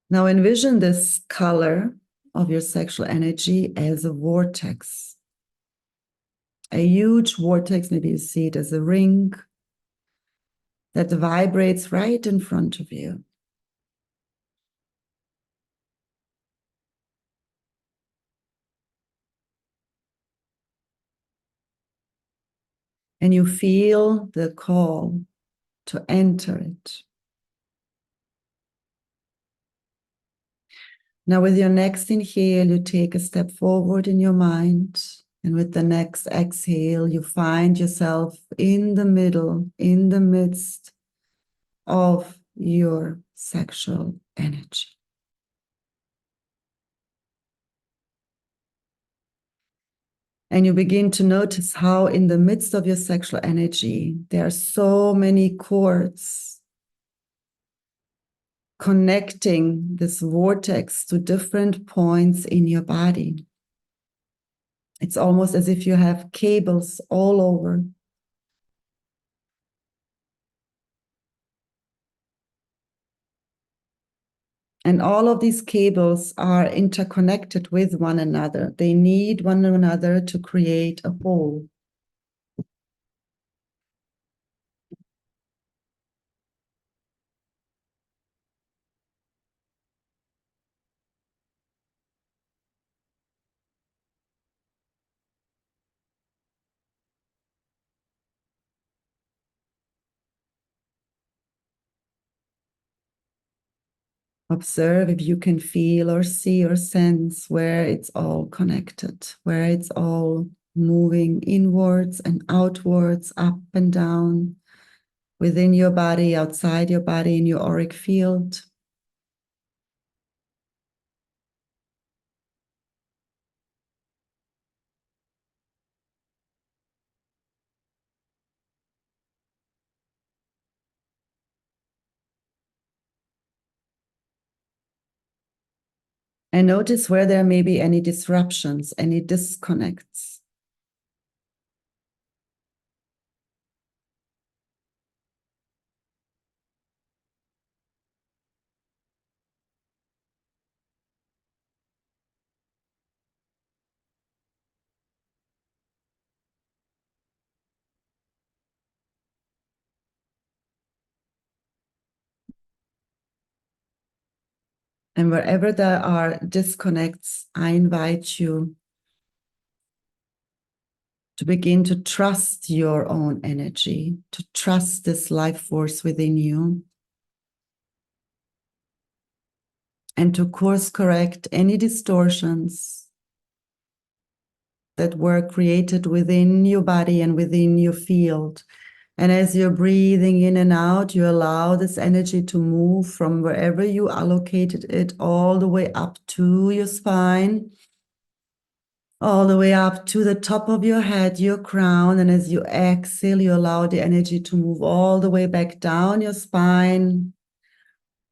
Now envision this color of your sexual energy as a vortex. A huge vortex, maybe you see it as a ring that vibrates right in front of you. And you feel the call to enter it. Now with your next inhale, you take a step forward in your mind And with the next exhale, you find yourself in the middle, in the midst of your sexual energy. And you begin to notice how in the midst of your sexual energy, there are so many cords connecting this vortex to different points in your body. It's almost as if you have cables all over. And all of these cables are interconnected with one another. They need one another to create a whole. Observe if you can feel or see or sense where it's all connected, where it's all moving inwards and outwards, up and down, within your body, outside your body, in your auric field. And notice where there may be any disruptions, any disconnects. And wherever there are disconnects, I invite you to begin to trust your own energy, to trust this life force within you, and to course correct any distortions that were created within your body and within your field. And as you're breathing in and out, you allow this energy to move from wherever you allocated it all the way up to your spine, all the way up to the top of your head, your crown. And as you exhale, you allow the energy to move all the way back down your spine,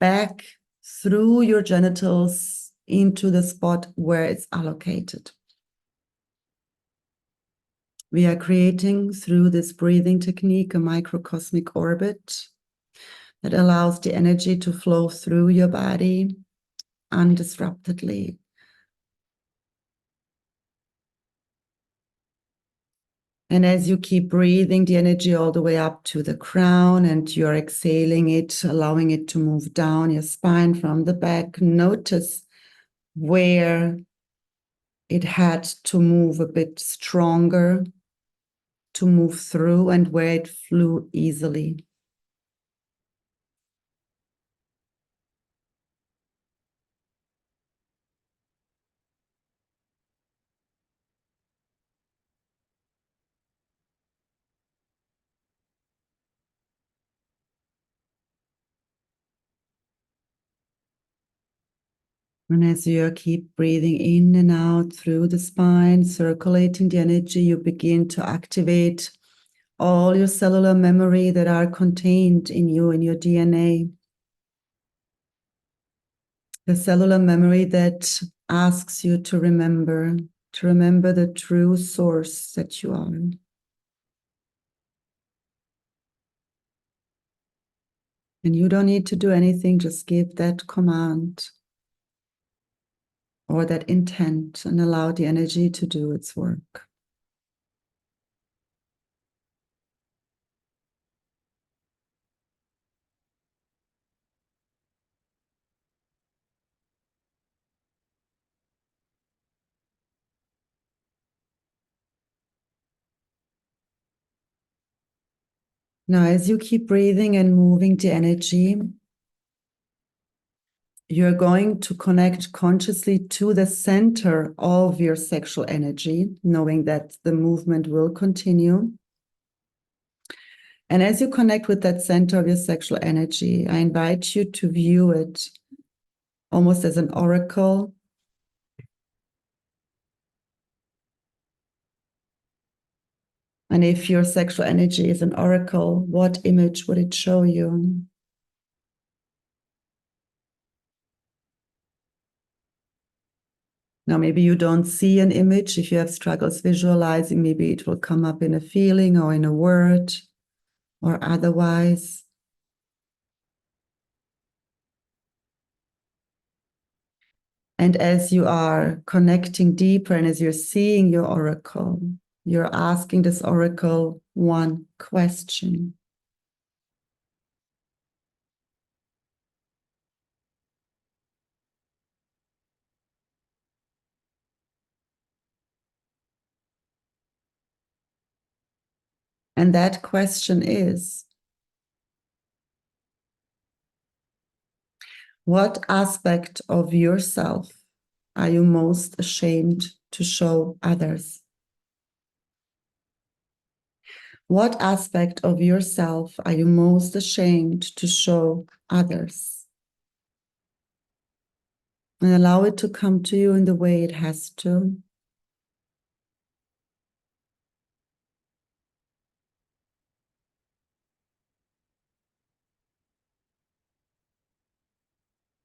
back through your genitals into the spot where it's allocated. We are creating through this breathing technique a microcosmic orbit that allows the energy to flow through your body undisruptedly. And as you keep breathing the energy all the way up to the crown and you're exhaling it, allowing it to move down your spine from the back, notice where it had to move a bit stronger to move through and where it flew easily. And as you keep breathing in and out through the spine, circulating the energy, you begin to activate all your cellular memory that are contained in you, in your DNA. The cellular memory that asks you to remember the true source that you are. And you don't need to do anything, just give that command or that intent and allow the energy to do its work. Now, as you keep breathing and moving the energy, you're going to connect consciously to the center of your sexual energy, knowing that the movement will continue. And as you connect with that center of your sexual energy, I invite you to view it almost as an oracle. And if your sexual energy is an oracle, what image would it show you? Now, maybe you don't see an image. If you have struggles visualizing, maybe it will come up in a feeling or in a word or otherwise. And as you are connecting deeper and as you're seeing your oracle, you're asking this oracle one question. And that question is, what aspect of yourself are you most ashamed to show others? What aspect of yourself are you most ashamed to show others? And allow it to come to you in the way it has to.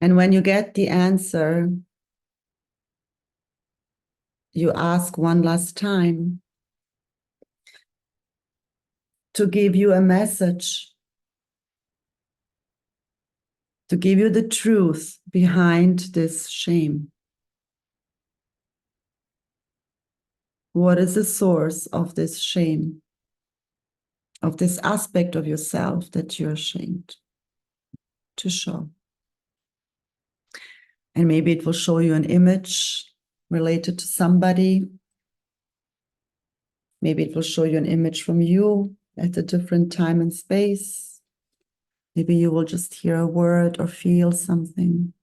And when you get the answer, you ask one last time to give you a message, to give you the truth behind this shame. What is the source of this shame, of this aspect of yourself that you're ashamed to show? And maybe it will show you an image related to somebody. Maybe it will show you an image from you at a different time and space. Maybe you will just hear a word or feel something.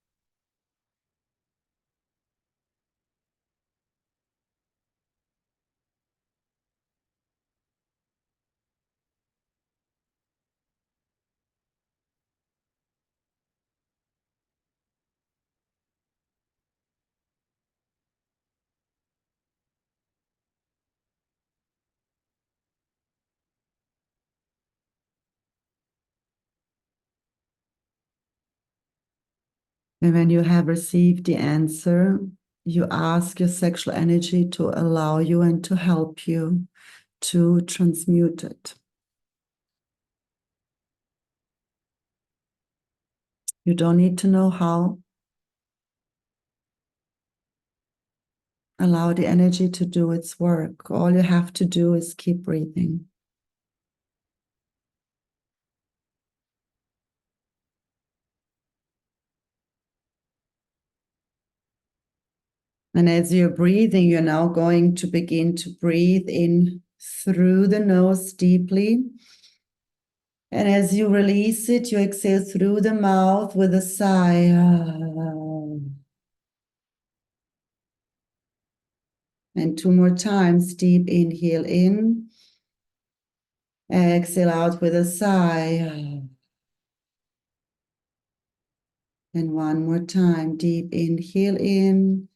And when you have received the answer, you ask your sexual energy to allow you and to help you to transmute it. You don't need to know how. Allow the energy to do its work. All you have to do is keep breathing. And as you're breathing, you're now going to begin to breathe in through the nose deeply. And as you release it, you exhale through the mouth with a sigh. And 2 more times, deep inhale in. Exhale out with a sigh. And 1 more time, deep inhale in.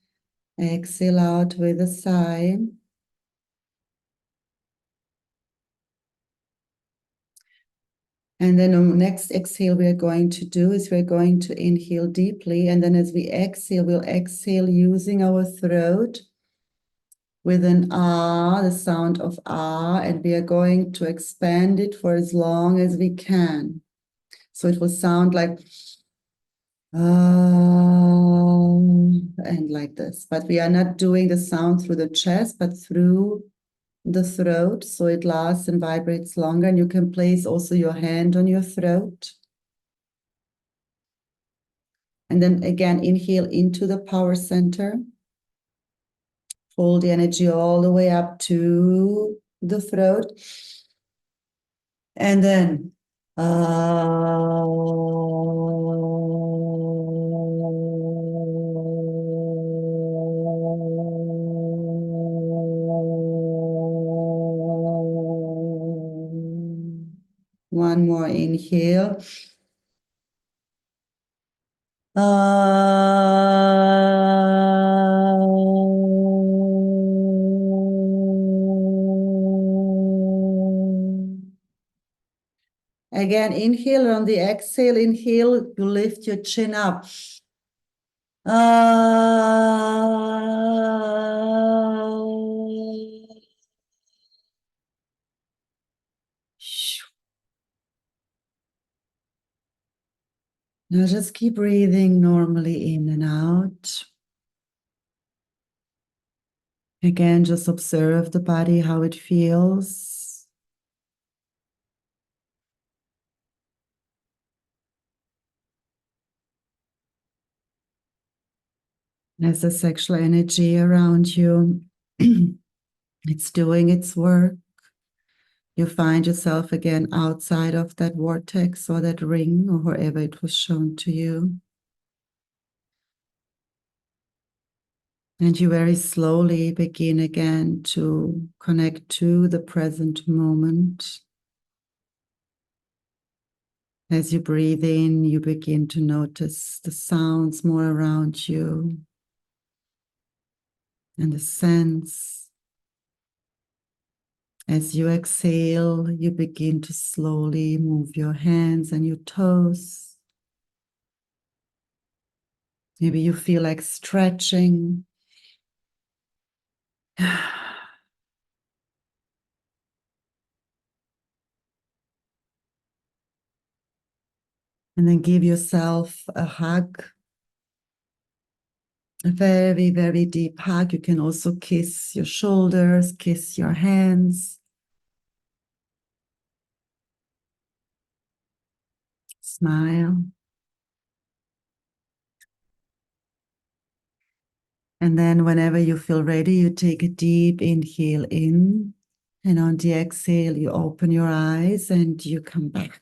Exhale out with a sigh. And then on the next exhale we're going to do is we're going to inhale deeply. And then as we exhale, we'll exhale using our throat with an ah, the sound of ah, and we are going to expand it for as long as we can. So it will sound like ah, and like this. But we are not doing the sound through the chest, but through the throat, so it lasts and vibrates longer. And you can place also your hand on your throat. And then again, inhale into the power center. Hold the energy all the way up to the throat. And then one more inhale. Again, inhale. On the exhale, inhale, you lift your chin up. Now just keep breathing normally in and out. Again, just observe the body, how it feels. As the sexual energy around you, it's doing its work. You find yourself again outside of that vortex or that ring or wherever it was shown to you. And you very slowly begin again to connect to the present moment. As you breathe in, you begin to notice the sounds more around you and the sense. As you exhale, you begin to slowly move your hands and your toes. Maybe you feel like stretching. And then give yourself a hug, a very, very deep hug. You can also kiss your shoulders, kiss your hands. Smile. And then whenever you feel ready, you take a deep inhale in. And on the exhale, you open your eyes and you come back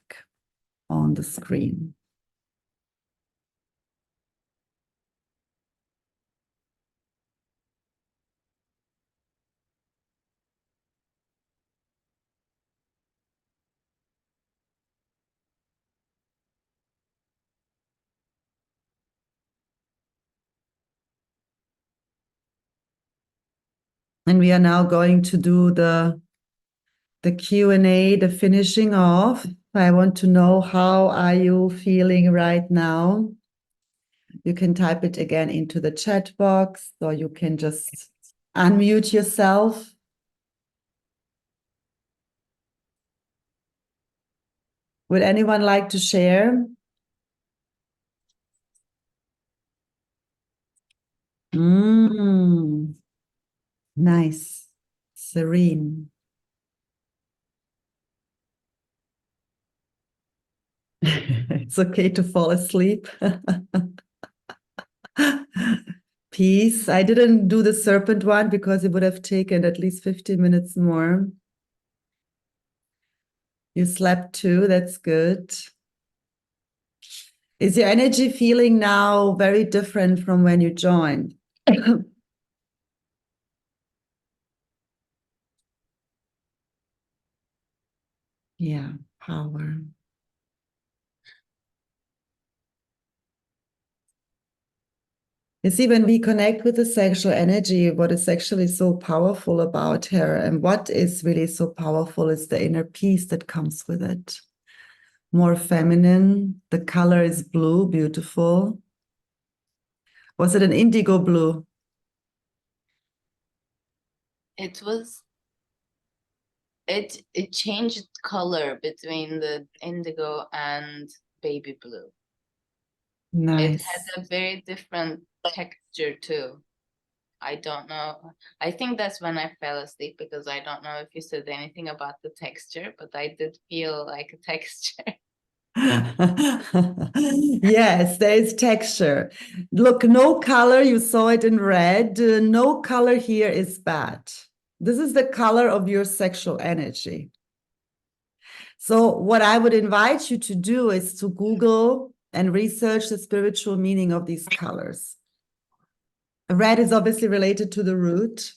on the screen. And we are now going to do the Q&A, the finishing off. I want to know, how are you feeling right now? You can type it again into the chat box, or you can just unmute yourself. Would anyone like to share? Nice. Serene. It's okay to fall asleep. Peace. I didn't do the serpent one because it would have taken at least 15 minutes more. You slept too. That's good. Is your energy feeling now very different from when you joined? Yeah, power. You see, when we connect with the sexual energy, what is actually so powerful about her, and what is really so powerful, is the inner peace that comes with it. More feminine. The color is blue, beautiful. Was it an indigo blue? It was, it changed color between the indigo and baby blue. It Nice. had a very different texture too. I don't know. I think that's when I fell asleep, because I don't know if you said anything about the texture, but I did feel like a texture. Yes, there is texture. Look, no color, you saw it in red. No color here is bad. This is the color of your sexual energy. So what I would invite you to do is to Google and research the spiritual meaning of these colors. Red is obviously related to the root,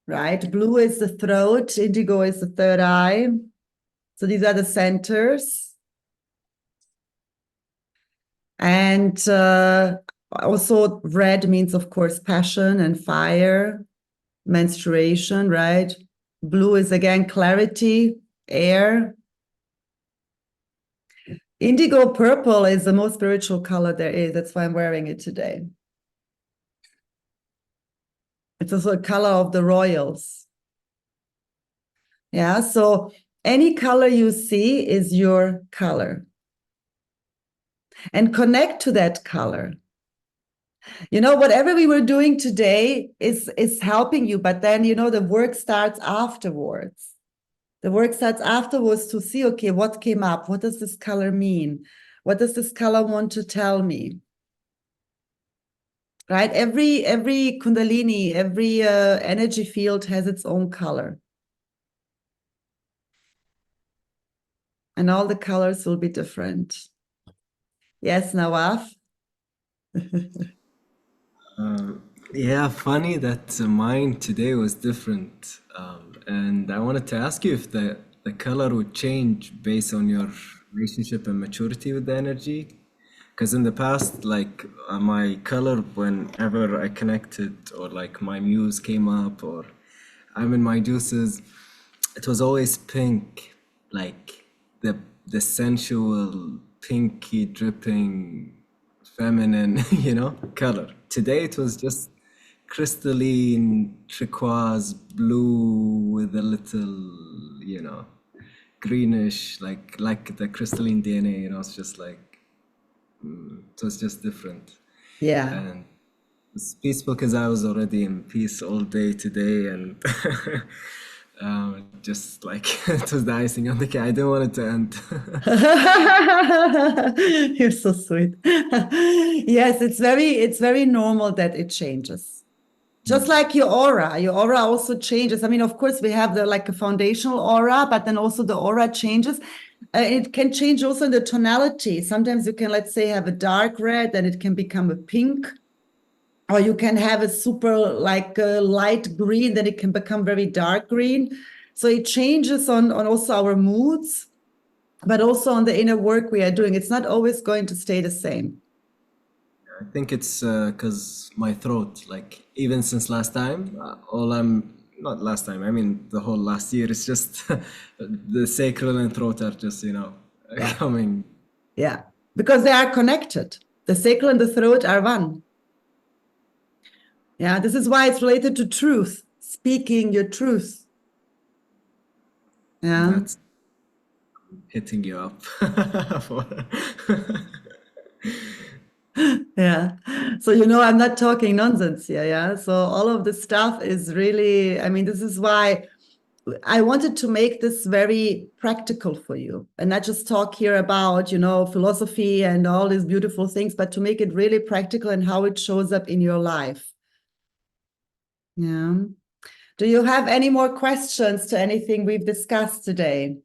right? Blue is the throat, indigo is the third eye, So these are the centers. And also red means, of course, passion and fire, menstruation, right? Blue is again clarity, air. Indigo purple is the most spiritual color there is. That's why I'm wearing it today. It's also a color of the royals. Yeah, so any color you see is your color. And connect to that color. You know, whatever we were doing today is helping you, but then, you know, the work starts afterwards. The work starts afterwards to see, okay, what came up? What does this color mean? What does this color want to tell me? Right? Every Kundalini, every energy field has its own color. And all the colors will be different. Yes, Nawaf? Yeah, funny that mine today was different. And I wanted to ask you if the color would change based on your relationship and maturity with the energy. Because in the past, like my color, whenever I connected or like my muse came up or I'm in my juices, it was always pink, like the sensual, pinky dripping, feminine, color. Today it was just crystalline, turquoise, blue with a little, greenish, like the crystalline DNA. It's just like it was just different. Yeah. And it's peaceful because I was already in peace all day today, and just like it was the icing on the cake. I didn't want it to end. You're so sweet. Yes, it's very normal that it changes. Just like your aura also changes. I mean, of course, we have like a foundational aura, but then also the aura changes. It can change also in the tonality. Sometimes you can, let's say, have a dark red, and it can become a pink. Or you can have a super like light green, then it can become very dark green. So it changes on also our moods, but also on the inner work we are doing. It's not always going to stay the same. I think it's because my throat, like even since last time, not last time, I mean the whole last year, it's just the sacral and throat are just, coming. Yeah, because they are connected. The sacral and the throat are one. Yeah, this is why it's related to truth, speaking your truth. Yeah. That's hitting you up. Yeah. So, I'm not talking nonsense here. Yeah. So all of this stuff is really, I mean, this is why I wanted to make this very practical for you and not just talk here about, philosophy and all these beautiful things, but to make it really practical and how it shows up in your life. Yeah. Do you have any more questions to anything we've discussed today?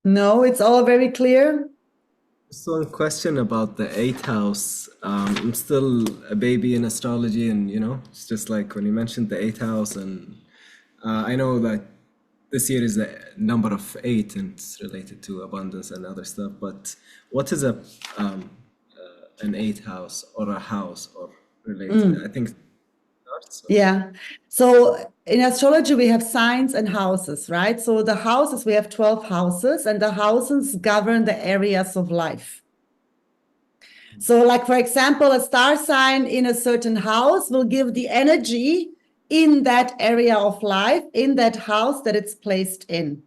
No, it's all very clear. So, a question about the eighth house. I'm still a baby in astrology, and it's just like when you mentioned the eighth house, and I know that this year is the number of 8, and it's related to abundance and other stuff. But what is an eighth house or a house or related? I think. Yeah. So in astrology, we have signs and houses, right? So the houses, we have 12 houses, and the houses govern the areas of life. So like, for example, a star sign in a certain house will give the energy in that area of life, in that house that it's placed in.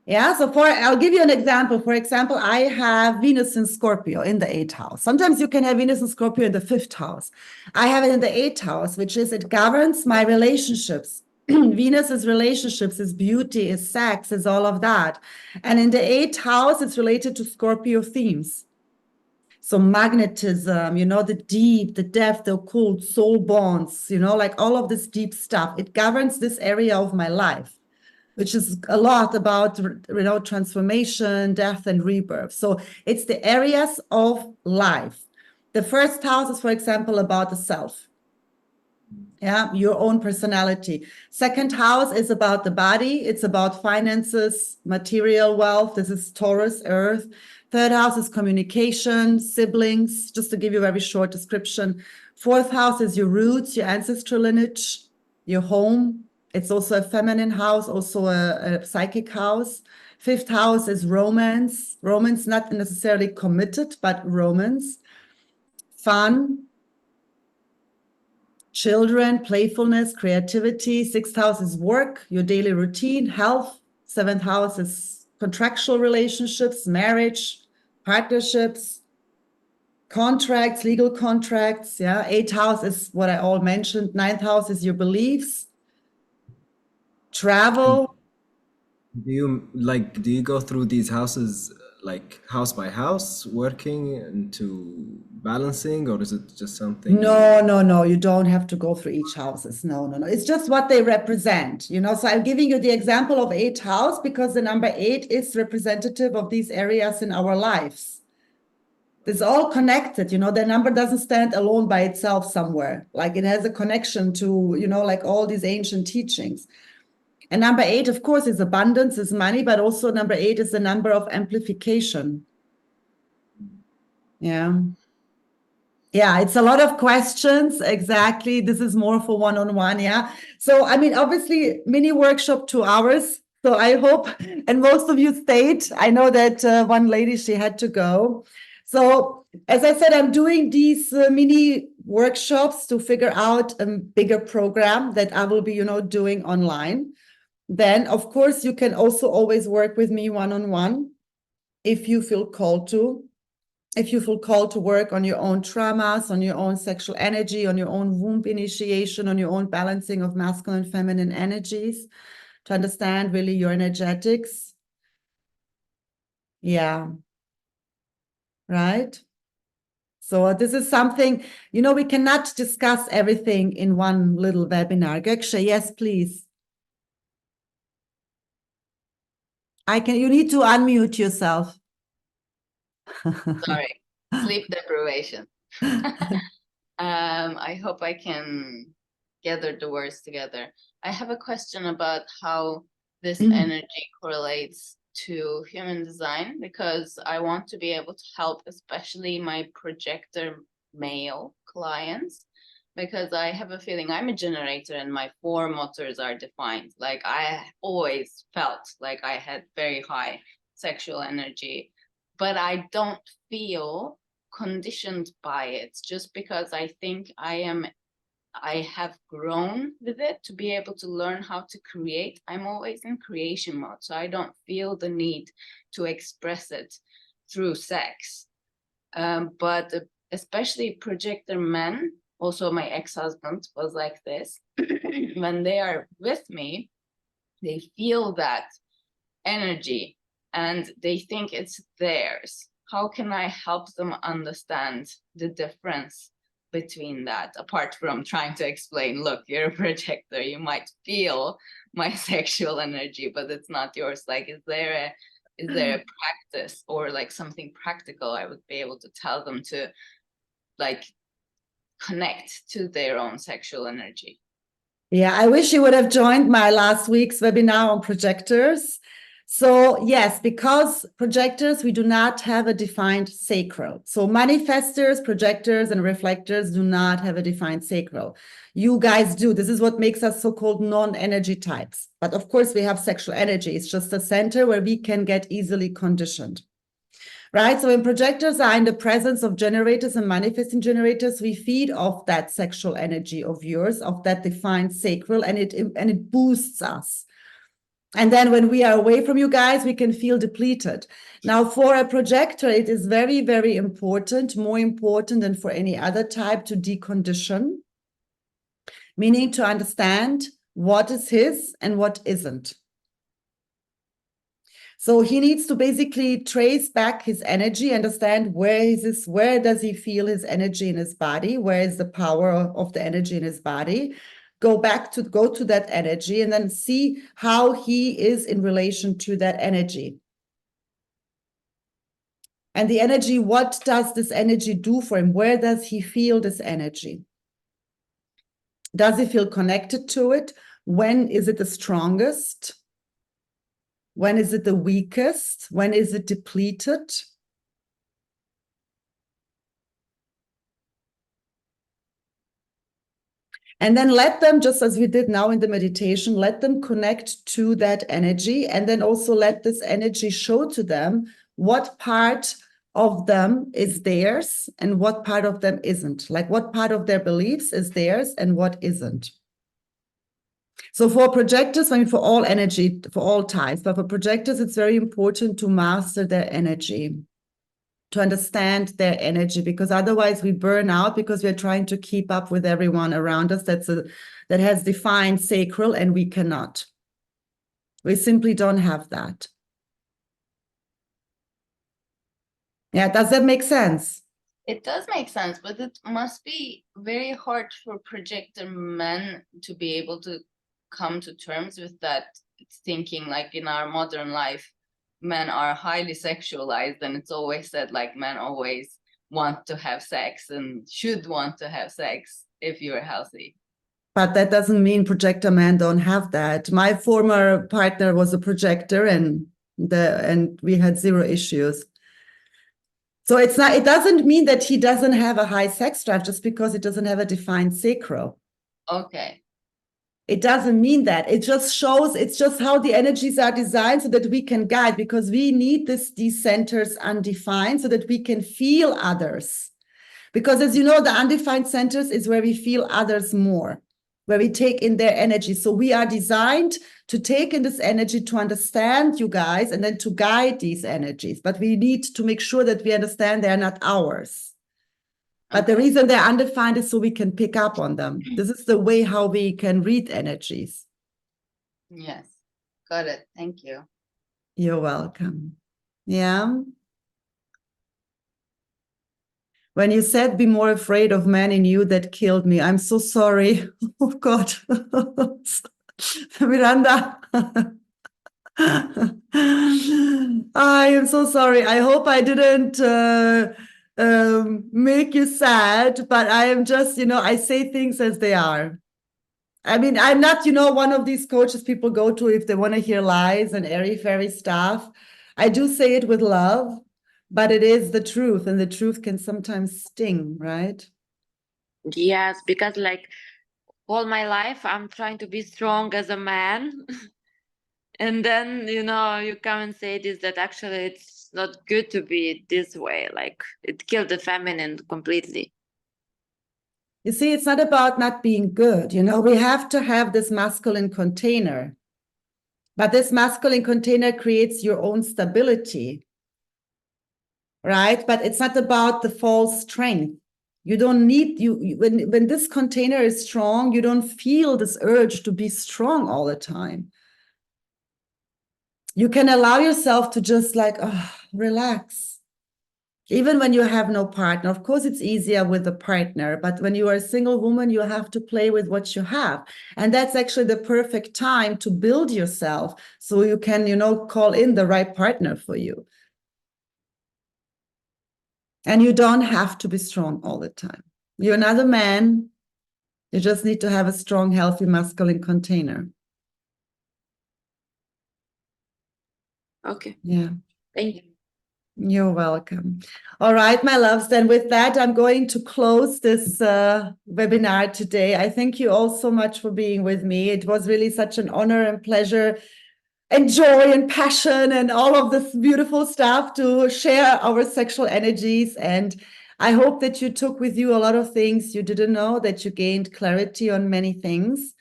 Yeah, so I'll give you an example. For example, I have Venus in Scorpio in the 8th house. Sometimes you can have Venus in Scorpio in the 5th house. I have it in the 8th house, which is it governs my relationships. Venus is relationships, is beauty, is sex, is all of that. And in the 8th house, it's related to Scorpio themes. So magnetism, the deep, the depth, the occult, soul bonds, like all of this deep stuff. It governs this area of my life, which is a lot about, transformation, death, and rebirth. So it's the areas of life. The first house is, for example, about the self. Yeah, your own personality. Second house is about the body. It's about finances, material wealth. This is Taurus, Earth. Third house is communication, siblings, just to give you a very short description. Fourth house is your roots, your ancestral lineage, your home. It's also a feminine house, also a psychic house. Fifth house is romance. Romance, not necessarily committed, but romance. Fun, children, playfulness, creativity. Sixth house is work, your daily routine, health. Seventh house is contractual relationships, marriage, partnerships, contracts, legal contracts. Yeah. Eighth house is what I all mentioned. Ninth house is your beliefs, travel. Do you go through these houses like house by house, working into balancing, or is it just something No, you don't have to go through each houses. No. It's just what they represent, you know. So I'm giving you the example of 8th house because the number 8 is representative of these areas in our lives. It's all connected, you know. The number doesn't stand alone by itself somewhere. Like it has a connection to, you know, like all these ancient teachings. And number 8, of course, is abundance, is money, but also number 8 is the number of amplification. Yeah. Yeah, it's a lot of questions. Exactly. This is more for one-on-one. Yeah. So, I mean, obviously, mini workshop 2 hours. So I hope, and most of you stayed. I know that one lady, she had to go. So, as I said, I'm doing these mini workshops to figure out a bigger program that I will be, you know, doing online. Then, of course, you can also always work with me one-on-one if you feel called to. If you feel called to work on your own traumas, on your own sexual energy, on your own womb initiation, on your own balancing of masculine and feminine energies, to understand really your energetics. Yeah. Right? So this is something, you know, we cannot discuss everything in one little webinar. Gökçe, yes, please. You need to unmute yourself. Sorry, sleep deprivation. I hope I can gather the words together. I have a question about how this energy correlates to human design, because I want to be able to help, especially my projector male clients, because I have a feeling I'm a generator and my 4 motors are defined. Like I always felt like I had very high sexual energy, but I don't feel conditioned by it, just because I think I have grown with it to be able to learn how to create. I'm always in creation mode, so I don't feel the need to express it through sex. But especially projector men, also my ex-husband was like this. When they are with me, they feel that energy and they think it's theirs. How can I help them understand the difference between that, apart from trying to explain, look, you're a projector, you might feel my sexual energy, but it's not yours. Like, is there a practice or like something practical I would be able to tell them to like connect to their own sexual energy? Yeah, I wish you would have joined my last week's webinar on projectors. So yes, because projectors, we do not have a defined sacral. So manifestors, projectors, and reflectors do not have a defined sacral. You guys do. This is what makes us so-called non-energy types. But of course, we have sexual energy. It's just a center where we can get easily conditioned. Right? So when projectors are in the presence of generators and manifesting generators, we feed off that sexual energy of yours, of that defined sacral, and it boosts us. And then when we are away from you guys, we can feel depleted. Now, for a projector, it is very, very important, more important than for any other type, to decondition, meaning to understand what is his and what isn't. So he needs to basically trace back his energy, understand where does he feel his energy in his body? Where is the power of the energy in his body? Go to that energy and then see how he is in relation to that energy. And the energy, what does this energy do for him? Where does he feel this energy? Does he feel connected to it? When is it the strongest? When is it the weakest? When is it depleted? And then let them, just as we did now in the meditation, let them connect to that energy, and then also let this energy show to them what part of them is theirs and what part of them isn't. Like what part of their beliefs is theirs and what isn't. So for projectors, I mean, for all energy, for all types, but for projectors, it's very important to master their energy, to understand their energy, because otherwise we burn out because we're trying to keep up with everyone around us that has defined sacral, and we cannot. We simply don't have that. Yeah, does that make sense? It does make sense, but it must be very hard for projector men to be able to come to terms with that thinking. Like in our modern life, men are highly sexualized, and it's always said like men always want to have sex and should want to have sex if you're healthy. But that doesn't mean projector men don't have that. My former partner was a projector, and we had zero issues. So it doesn't mean that he doesn't have a high sex drive just because it doesn't have a defined sacral. Okay. It doesn't mean that. It just shows, it's just how the energies are designed so that we can guide, because we need these centers undefined so that we can feel others. Because as you know, the undefined centers is where we feel others more, where we take in their energy. So we are designed to take in this energy to understand you guys and then to guide these energies. But we need to make sure that we understand they're not ours. But the reason they're undefined is so we can pick up on them. This is the way how we can read energies. Yes, got it. Thank you. You're welcome. Yeah. When you said be more afraid of men in you, that killed me. I'm so sorry. Oh God. Miranda. I am so sorry. I hope I didn't make you sad, but I am just, I say things as they are. I mean, I'm not, one of these coaches people go to if they want to hear lies and airy-fairy stuff. I do say it with love, but it is the truth, and the truth can sometimes sting, right? Yes, because like all my life, I'm trying to be strong as a man. And then, you come and say this, that actually it's not good to be this way. Like it killed the feminine completely. You see, it's not about not being good. We have to have this masculine container. But this masculine container creates your own stability, right? But it's not about the false strength. You don't need, when this container is strong, you don't feel this urge to be strong all the time. You can allow yourself to just relax. Even when you have no partner. Of course, it's easier with a partner, but when you are a single woman, you have to play with what you have. And that's actually the perfect time to build yourself so you can, call in the right partner for you. And you don't have to be strong all the time. You're not a man. You just need to have a strong, healthy, masculine container. Okay. Yeah. Thank you. You're welcome. All right, my loves. Then with that, I'm going to close this webinar today. I thank you all so much for being with me. It was really such an honor and pleasure and joy and passion and all of this beautiful stuff to share our sexual energies. And I hope that you took with you a lot of things you didn't know, that you gained clarity on many things.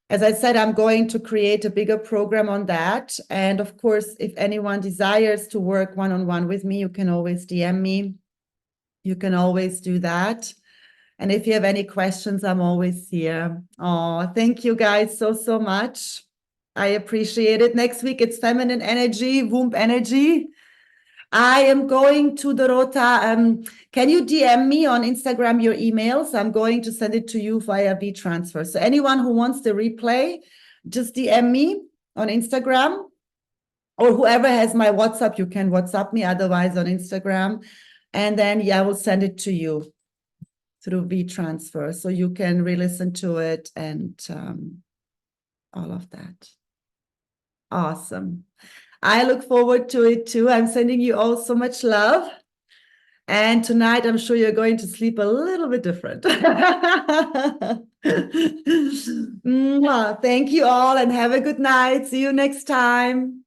As I said, I'm going to create a bigger program on that. And of course, if anyone desires to work one-on-one with me, you can always DM me. You can always do that. And if you have any questions, I'm always here. Oh, thank you guys so much. I appreciate it. Next week, it's feminine energy, womb energy. I am going to Dorota. Can you DM me on Instagram your emails? I'm going to send it to you via V-Transfer. So anyone who wants the replay, just DM me on Instagram, or whoever has my WhatsApp, you can WhatsApp me, otherwise on Instagram. And then, I will send it to you. through V-transfer. So you can re-listen to it and all of that. Awesome. I look forward to it too. I'm sending you all so much love. And tonight, I'm sure you're going to sleep a little bit different. Mwah. Thank you all and have a good night. See you next time.